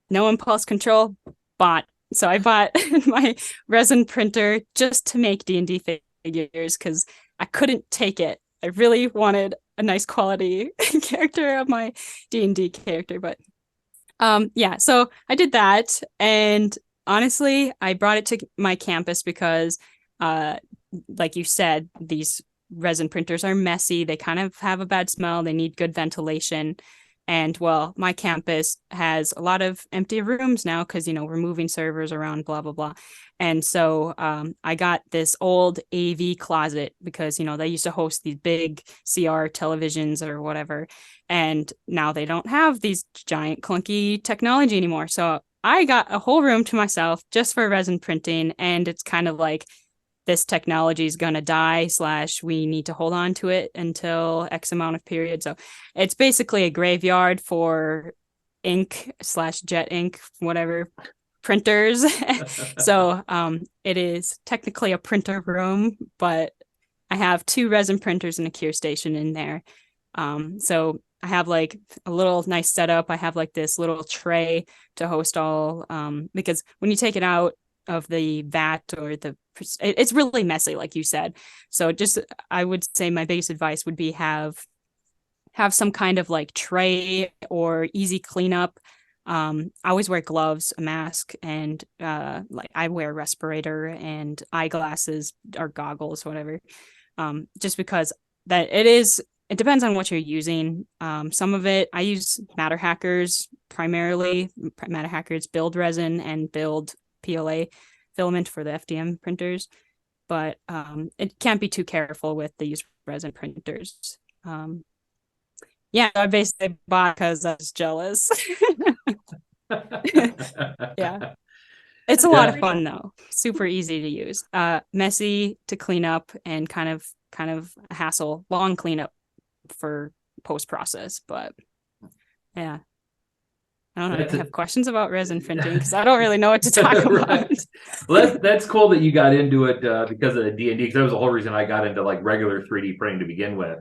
no impulse control, bought. So I bought my resin printer just to make D&D figures because I couldn't take it. I really wanted a nice quality character of my D&D character, but yeah, so I did that, and honestly, I brought it to my campus because like you said, these resin printers are messy. They kind of have a bad smell. They need good ventilation. And well, my campus has a lot of empty rooms now because, we're moving servers around, blah, blah, blah. And so I got this old AV closet because, they used to host these big CR televisions or whatever. And now they don't have these giant clunky technology anymore. So I got a whole room to myself just for resin printing. And it's kind of like, this technology is going to die / we need to hold on to it until X amount of period. So it's basically a graveyard for ink / jet ink, whatever, printers. So it is technically a printer room, but I have 2 resin printers and a cure station in there. So I have like a little nice setup. I have like this little tray to host all, because when you take it out of the vat or it's really messy, like you said. So just, I would say my biggest advice would be have some kind of like tray or easy cleanup. I always wear gloves, a mask, and like I wear a respirator and eyeglasses or goggles, whatever. Just because it depends on what you're using. Some of it, I use Matter Hackers primarily. Matter Hackers build resin and build PLA filament for the FDM printers, but it can't be too careful with these resin printers. Yeah, I basically bought because I was jealous. Yeah, it's a lot of fun though. Super easy to use. Messy to clean up and kind of a hassle. Long cleanup for post process, but yeah. I don't know if you have questions about resin printing because I don't really know what to talk about. Right. Well, that's cool that you got into it because of the D&D, because that was the whole reason I got into like regular 3D printing to begin with,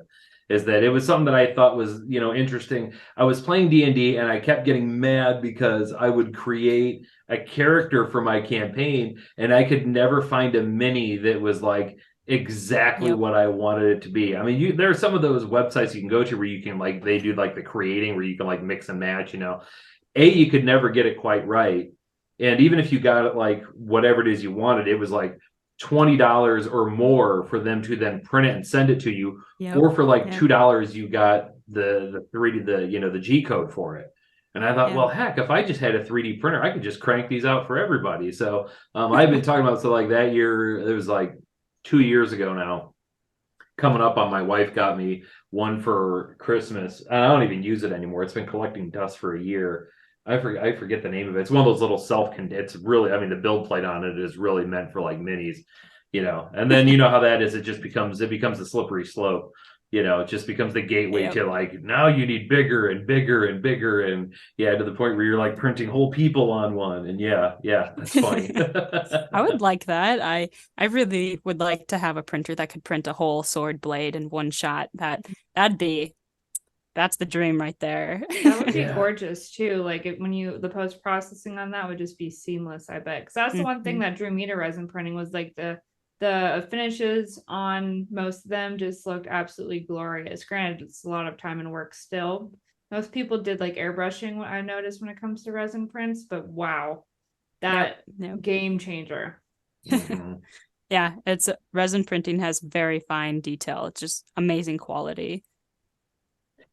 is that it was something that I thought was, interesting. I was playing D&D and I kept getting mad because I would create a character for my campaign and I could never find a mini that was like exactly what I wanted it to be. I mean, there are some of those websites you can go to where you can like, they do like the creating where you can like mix and match, you could never get it quite right. And even if you got it like whatever it is you wanted, it was like $20 or more for them to then print it and send it to you. Or for like $2, you got the 3D, the G code for it. And I thought, well, heck, if I just had a 3D printer, I could just crank these out for everybody. So I've been talking about, so like that year, it was like 2 years ago now, coming up on, my wife got me one for Christmas. I don't even use it anymore. It's been collecting dust for a year. I forget the name of it. It's one of those little it's really, I mean, the build plate on it is really meant for like minis, and then how that is, it becomes a slippery slope, it just becomes the gateway Yep. to like, now you need bigger and bigger and bigger. And yeah, to the point where you're like printing whole people on one. And yeah, that's funny. I would like that. I really would like to have a printer that could print a whole sword blade in one shot. That's the dream right there. That would be Yeah. gorgeous too. Like the post processing on that would just be seamless, I bet. Because that's the one thing that drew me to resin printing was like the finishes on most of them just looked absolutely glorious. Granted, it's a lot of time and work still. Most people did like airbrushing, what I noticed when it comes to resin prints, but wow, that Yep. game changer. Mhm. Yeah, it's resin printing has very fine detail. It's just amazing quality.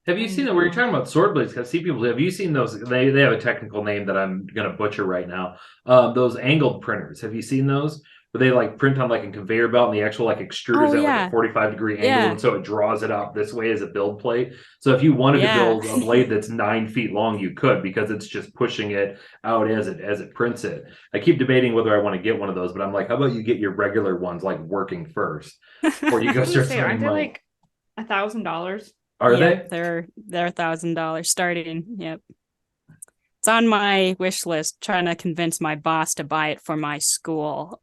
Have you seen that where you're talking about sword blades? I see people. Have you seen those? They have a technical name that I'm gonna butcher right now. Those angled printers. Have you seen those? Where they like print on like a conveyor belt and the actual like extruders at like a 45-degree angle, Yeah. and so it draws it out this way as a build plate. So if you wanted to build a blade that's 9 feet long, you could, because it's just pushing it out as it prints it. I keep debating whether I want to get one of those, but I'm like, how about you get your regular ones like working first, or you go start spending aren't they money? like $1,000? Are Yep, they? they're $1,000 starting. Yep. It's on my wish list, trying to convince my boss to buy it for my school.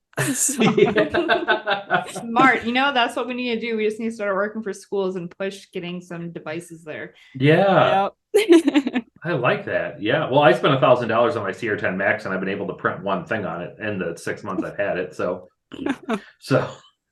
Yeah. Smart. That's what we need to do. We just need to start working for schools and push getting some devices there. Yeah, Yep. I like that. Yeah. Well, I spent $1,000 on my CR10 Max, and I've been able to print one thing on it in the 6 months I've had it. So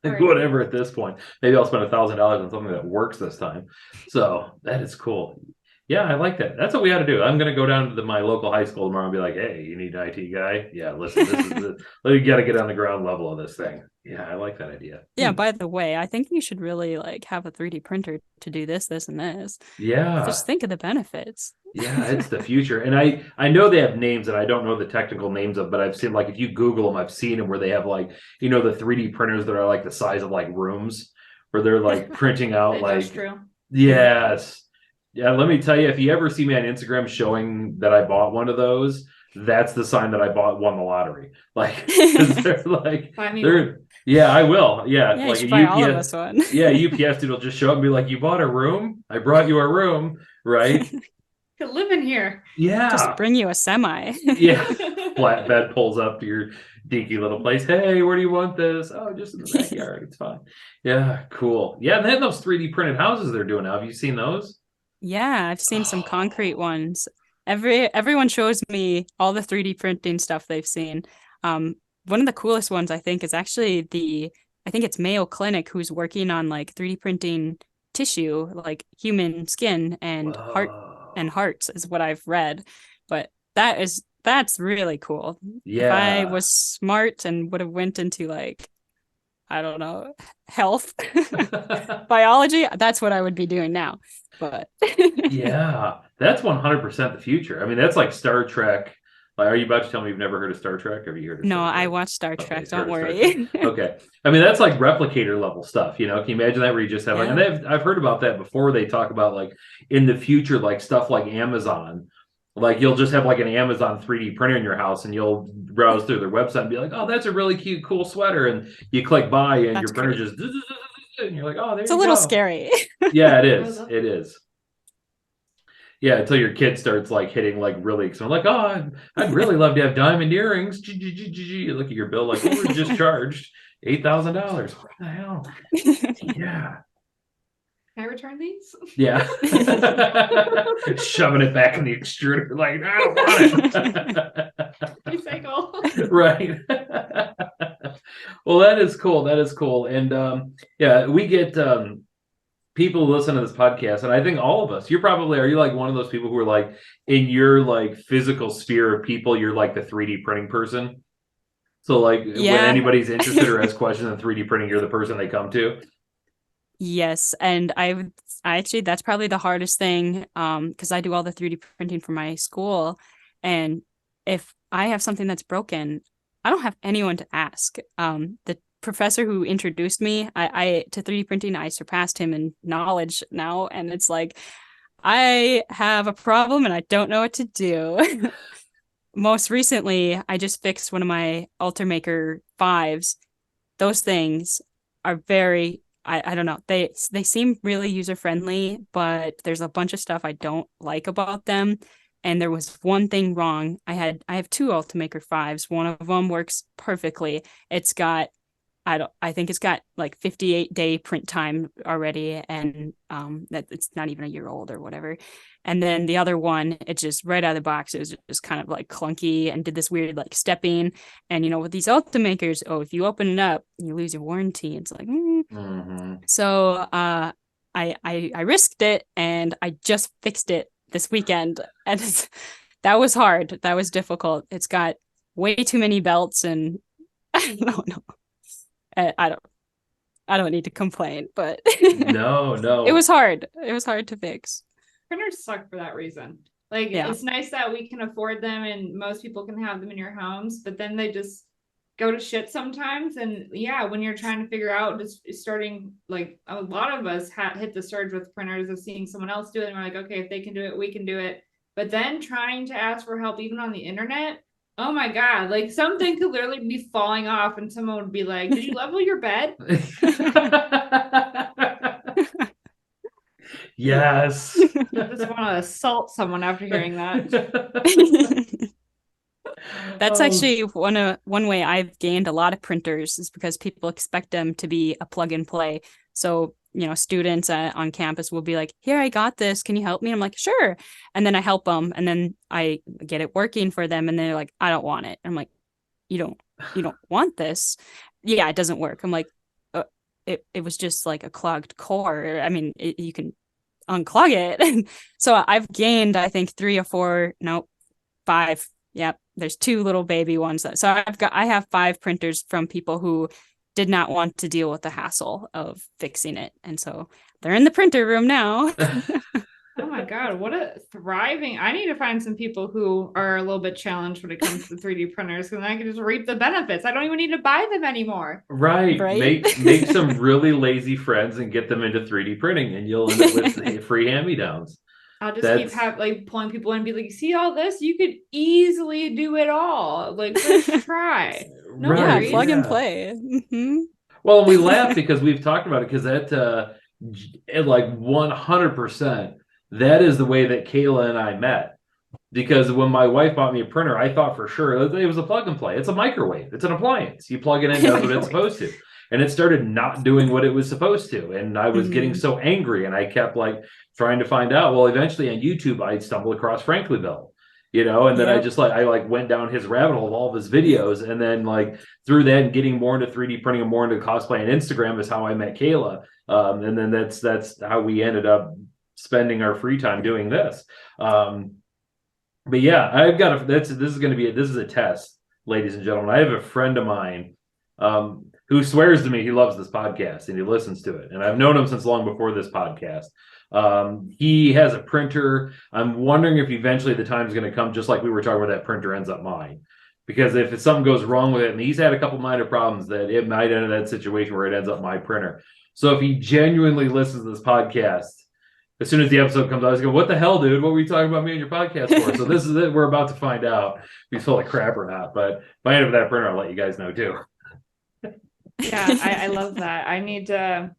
Right. whatever at this point. Maybe I'll spend $1,000 on something that works this time. So that is cool. Yeah, I like that. That's what we got to do. I'm going to go down to my local high school tomorrow and be like, hey, you need an IT guy? Yeah, listen, this is you got to get on the ground level of this thing. Yeah, I like that idea. Yeah, by the way, I think you should really like have a 3D printer to do this, and this. Yeah. Just think of the benefits. Yeah, it's the future. And I know they have names and I don't know the technical names of, but I've seen, like, if you Google them, I've seen them where they have like, the 3D printers that are like the size of like rooms, where they're like printing out like, Industrial. yes. Yeah, let me tell you, if you ever see me on Instagram showing that I bought one of those, that's the sign that I won the lottery. Like, 'cause they're like, Buy me they're, yeah, I will. Yeah, Yeah, you like should a buy all of UPS. us one. Yeah, UPS dude will just show up and be like, you bought a room? I brought you a room, right? could live in here. Yeah. Just bring you a semi. Yeah. Flatbed pulls up to your dinky little place. Hey, where do you want this? Oh, just in the backyard. It's fine. Yeah, cool. Yeah, and they have those 3D printed houses they're doing now. Have you seen those? Yeah, I've seen some concrete ones. Everyone shows me all the 3D printing stuff they've seen. One of the coolest ones I think is actually I think it's Mayo Clinic who's working on like 3D printing tissue, like human skin and hearts is what I've read. But that's really cool. If I Yeah. was smart and would have went into like, I don't know, health, biology, that's what I would be doing now. But Yeah, that's 100% the future. I mean, that's like Star Trek. Like, are you about to tell me you've never heard of Star Trek? Have you heard of no, Star Trek? I watch Star Okay, Trek. you've heard Don't of Star worry. Trek. Okay. I mean, that's like replicator level stuff, Can you imagine that where you just have like, and I've heard about that before. They talk about like in the future, like stuff like Amazon. Like you'll just have like an Amazon 3D printer in your house and you'll browse through their website and be like, oh, that's a really cute, cool sweater. And you click buy and your printer just, and you're like, oh, there you go. It's a little scary. Yeah, it is. It is. Yeah, until your kid starts like hitting like really, so I'm like, oh, I'd really love to have diamond earrings. You look at your bill like, you were just charged $8,000. What the hell? Yeah. Can I return these? Yeah. Shoving it back in the extruder, like, I don't want it. Recycle. Right. Well, that is cool. That is cool. And yeah, we get people who listen to this podcast, and I think all of us, are you like one of those people who are like in your like physical sphere of people, you're like the 3D printing person? So like when anybody's interested or has questions on 3D printing, you're the person they come to? Yes, and I actually that's probably the hardest thing because I do all the 3D printing for my school, and if I have something that's broken, I don't have anyone to ask. The professor who introduced me I to 3D printing, I surpassed him in knowledge now, and it's like I have a problem and I don't know what to do. Most recently, I just fixed one of my Ultimaker 5s. Those things are very I don't know. They seem really user friendly, but there's a bunch of stuff I don't like about them. And there was one thing wrong. I have two Ultimaker 5s. One of them works perfectly. It's got I think it's got like 58-day print time already, and that it's not even a year old or whatever. And then the other one, it's just right out of the box, it was just kind of like clunky and did this weird like stepping. And with these Ultimakers, if you open it up, you lose your warranty. It's like, So I risked it, and I just fixed it this weekend, and that was hard. That was difficult. It's got way too many belts, and I don't know. I don't need to complain, but no, it was hard. It was hard to fix. Printers suck for that reason. Like, it's nice that we can afford them and most people can have them in your homes, but then they just go to shit sometimes. And when you're trying to figure out, just starting, like a lot of us hit the surge with printers of seeing someone else do it, and we're like, okay, if they can do it, we can do it. But then trying to ask for help even on the internet, oh my God, like something could literally be falling off and someone would be like, did you level your bed? Yes. I just want to assault someone after hearing that. That's actually one way I've gained a lot of printers, is because people expect them to be a plug and play. So, students on campus will be like, here, I got this. Can you help me? I'm like, sure. And then I help them, and then I get it working for them. And they're like, I don't want it. I'm like, you don't want this? Yeah, it doesn't work. I'm like, it was just like a clogged core. I mean, you can unclog it. And so I've gained, I think 3 or 4, no, 5. Yep. There's 2 little baby ones. So I have 5 printers from people who did not want to deal with the hassle of fixing it. And so they're in the printer room now. Oh my God, what a thriving. I need to find some people who are a little bit challenged when it comes to 3D printers, because I can just reap the benefits. I don't even need to buy them anymore. Right. Make some really lazy friends and get them into 3D printing, and you'll end up with free hand-me-downs. I'll just keep pulling people in and be like, see all this? You could easily do it all. Like, just try. No worries. Plug and play. Mm-hmm. Well, we laugh because we've talked about it, because that like 100%, that is the way that Kayla and I met. Because when my wife bought me a printer, I thought for sure it was a plug and play. It's a microwave. It's an appliance. You plug it in, does what it's supposed to. And it started not doing what it was supposed to. And I was getting so angry, and I kept like trying to find out. Well, eventually on YouTube, I stumbled across Franklyville, and then I went down his rabbit hole of all of his videos. And then like through that and getting more into 3D printing and more into cosplay and Instagram is how I met Kayla. And then that's how we ended up spending our free time doing this. But yeah, I've got this is a test, ladies and gentlemen. I have a friend of mine who swears to me he loves this podcast and he listens to it. And I've known him since long before this podcast. He has a printer. I'm wondering if eventually the time is going to come, just like we were talking about, that printer ends up mine. Because if something goes wrong with it, and he's had a couple minor problems, that it might end up that situation where it ends up my printer. So if he genuinely listens to this podcast, as soon as the episode comes out, he's going, what the hell, dude? What were you talking about me and your podcast for? So this is it. We're about to find out if he's full of crap or not. But if I end up with that printer, I'll let you guys know too. Yeah, I love that. I need to,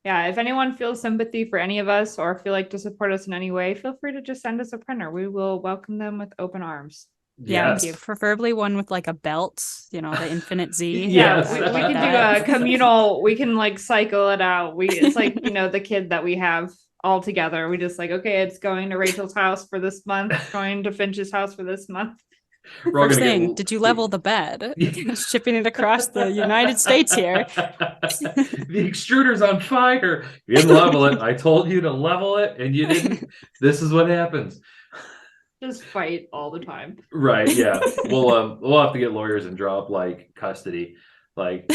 if anyone feels sympathy for any of us or feel like to support us in any way, feel free to just send us a printer. We will welcome them with open arms. Yeah, yes. Thank you. Preferably one with like a belt, the Infinite Z. Yes. we can do a communal, we can like cycle it out. It's like, the kid that we have all together. We just like, okay, it's going to Rachel's house for this month, going to Finch's house for this month. First thing, did you level the bed? Shipping it across the United States here. The extruder's on fire. You didn't level it. I told you to level it, and you didn't. This is what happens. Just fight all the time. Right, yeah. We'll have to get lawyers and draw up like custody. Like,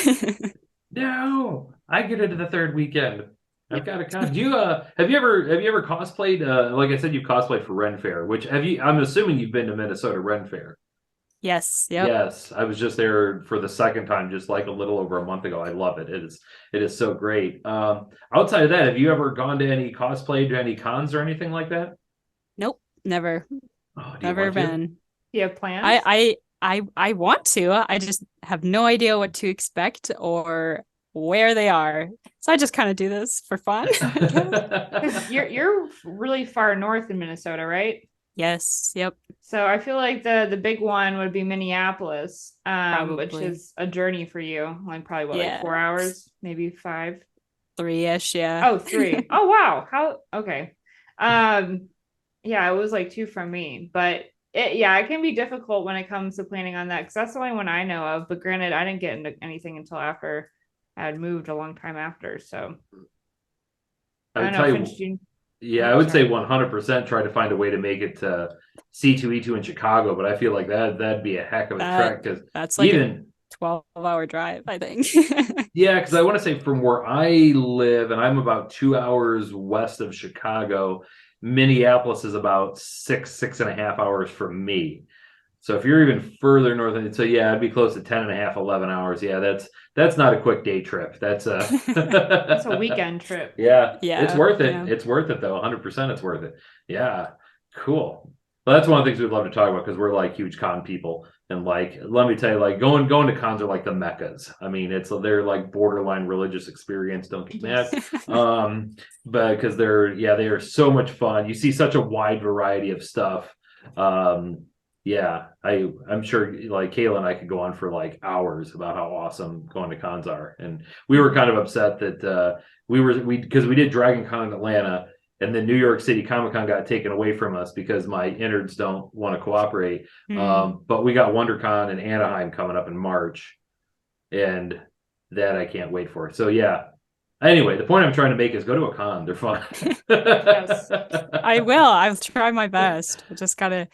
no, I get into the 3rd weekend. I've got a con. Do you have you ever cosplayed? Like I said, you've cosplayed for Ren Fair. I'm assuming you've been to Minnesota Ren Fair. Yes. Yep. Yes. I was just there for the 2nd time, just like a little over a month ago. I love it. It is so great. Outside of that, have you ever gone to any cosplay, to any cons or anything like that? Nope. Never. Oh, never been. Do you have plans? I want to. I just have no idea what to expect, or where they are. So I just kind of do this for fun. Because you're really far north in Minnesota, right? Yes. Yep. So I feel like the big one would be Minneapolis, which Probably. is a journey for you. Like probably what, like Yeah. 4 hours, maybe 5. 3-ish. Yeah. Oh, 3. Oh wow. How okay. Yeah, it was like 2 from me, but it can be difficult when it comes to planning on that because that's the only one I know of. But granted, I didn't get into anything until after I had moved a long time after. So I I would don't know, tell Finch, you, you yeah, oh, I would say sorry. 100% try to find a way to make it to C2E2 in Chicago, but I feel like that'd be a heck of a That trek because that's like a even 12-hour drive, I think. yeah, because I want to say from where I live, and I'm about 2 hours west of Chicago. Minneapolis is about 6.5 hours from me. So if you're even further north, so yeah, it'd be close to 10 and a half, 11 hours. Yeah, that's not a quick day trip. That's It's a weekend trip. yeah, it's Yeah. worth it. Yeah. It's worth it though. 100% it's worth it. Yeah, cool. Well, that's one of the things we'd love to talk about because we're like huge con people. And like, let me tell you, like going to cons are like the meccas. I mean, they're like borderline religious experience. Don't get mad. Yes. But because they are so much fun. You see such a wide variety of stuff. Yeah, I'm sure like Kayla and I could go on for like hours about how awesome going to cons are. And we were kind of upset that because we did Dragon Con in Atlanta and then New York City Comic Con got taken away from us because my innards don't want to cooperate. Mm. But we got WonderCon in Anaheim coming up in March, and that I can't wait for. So yeah. Anyway, the point I'm trying to make is go to a con. They're fun. Yes. I will. I'll try my best. I just gotta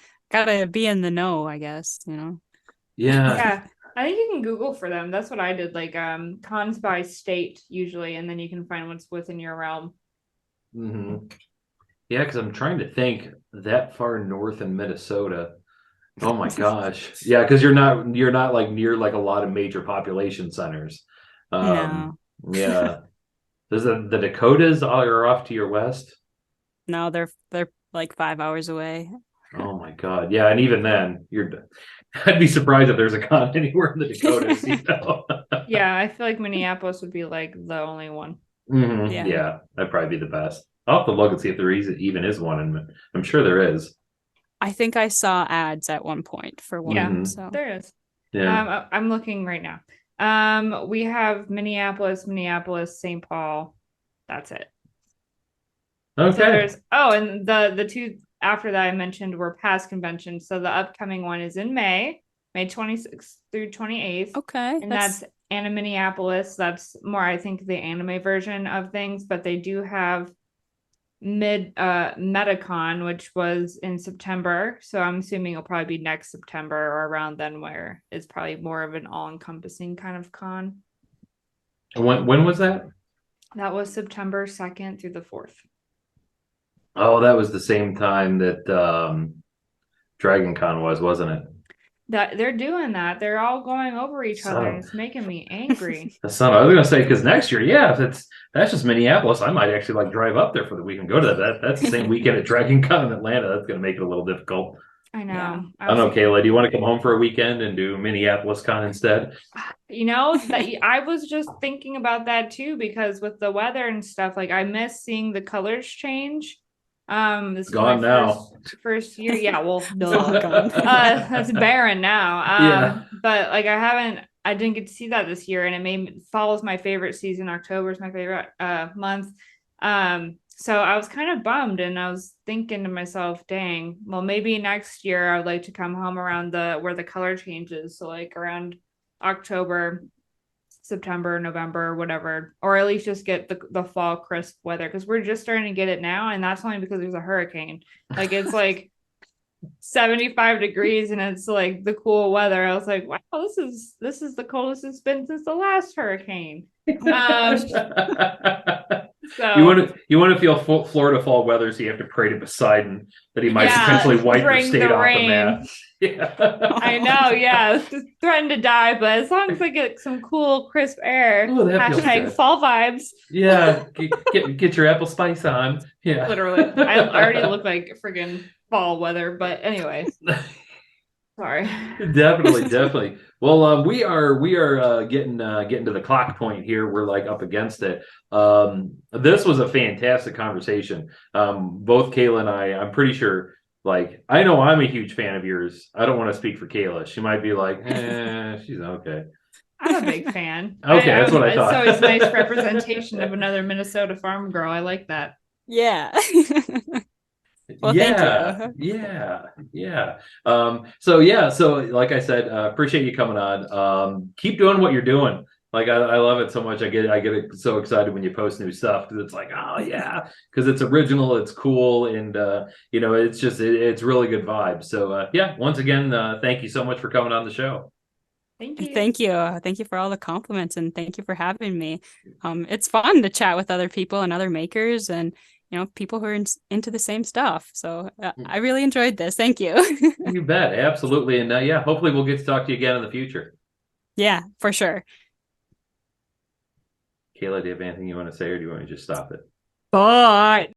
be in the know, I guess, you know. Yeah. Yeah. I think you can Google for them. That's what I did. Like cons by state usually, and then you can find what's within your realm. hmm Yeah, because I'm trying to think that far north in Minnesota. Oh my gosh. Yeah, because you're not like near like a lot of major population centers. No. Yeah. Does the Dakotas are off to your west? No, they're like 5 hours away. Oh my God. Yeah, and even then, I'd be surprised if there's a con anywhere in the Dakotas, you know. Yeah, I feel like Minneapolis would be like the only one. Yeah. Yeah, that'd probably be the best. I'll have to look and see if there even is one, and I'm sure there is. I think I saw ads at one point for Yeah, one. So there is. Yeah. I'm looking right now. We have Minneapolis, St. Paul. That's it. So Okay. and the two after that I mentioned were past conventions. So the upcoming one is in May 26th through 28th. okay, And that's Anna Minneapolis. That's more, I think, the anime version of things, but they do have Metacon, which was in September. So I'm assuming it'll probably be next September or around then, where it's probably more of an all-encompassing kind of con. When was that? That was September 2nd through the 4th. Oh, that was the same time that Dragon Con was, wasn't it? That they're doing that. They're all going over each other, and So it's making me angry. that's not. I was gonna say because next year, yeah, if that's just Minneapolis, I might actually like drive up there for the weekend, go to that's the same weekend at Dragon Con in Atlanta. That's gonna make it a little difficult. I know. Yeah. I don't know, Kayla. Do you want to come home for a weekend and do Minneapolis Con instead? That I was just thinking about that too, because with the weather and stuff, like I miss seeing the colors change. This is Gone my now. first year. Yeah, well, Gone. that's barren now. Yeah. But like I didn't get to see that this year, and fall's my favorite season. October is my favorite month. So I was kind of bummed, and I was thinking to myself, dang, well, maybe next year I would like to come home around where the color changes. So like around October, September, November, whatever, or at least just get the fall crisp weather, because we're just starting to get it now, and that's only because there's a hurricane. Like it's like 75 degrees and it's like the cool weather. I was like, wow, this is the coldest it's been since the last hurricane. So You want to feel Florida fall weather, so you have to pray to Poseidon that he might potentially wipe your bring state the off rain. the map. Yeah. I know, yeah. Threatened to die, but as long as I get some cool, crisp air, Oh, that feels hashtag good. fall vibes. Yeah, get your apple spice on. Yeah, Literally, I already look like friggin' fall weather, but anyway. Sorry. Definitely. Well, we are getting to the clock point here. We're like up against it. This was a fantastic conversation. Both Kayla and I'm pretty sure. Like, I know I'm a huge fan of yours. I don't want to speak for Kayla. She might be like, she's okay. I'm a big fan. Okay, that's what I It's thought. always nice representation of another Minnesota farm girl. I like that. Yeah. Well, thank Yeah, you. yeah. So like I said, appreciate you coming on. Keep doing what you're doing. Like I love it so much. I get so excited when you post new stuff because it's like, oh yeah, because it's original, it's cool, and it's really good vibes. So yeah, once again, thank you so much for coming on the show. Thank you. Thank you. Thank you for all the compliments and thank you for having me. It's fun to chat with other people and other makers and people who are into the same stuff. So I really enjoyed this. Thank you. You bet, absolutely, and yeah, hopefully we'll get to talk to you again in the future. Yeah, for sure. Kayla, do you have anything you want to say, or do you want to just stop it? Bye.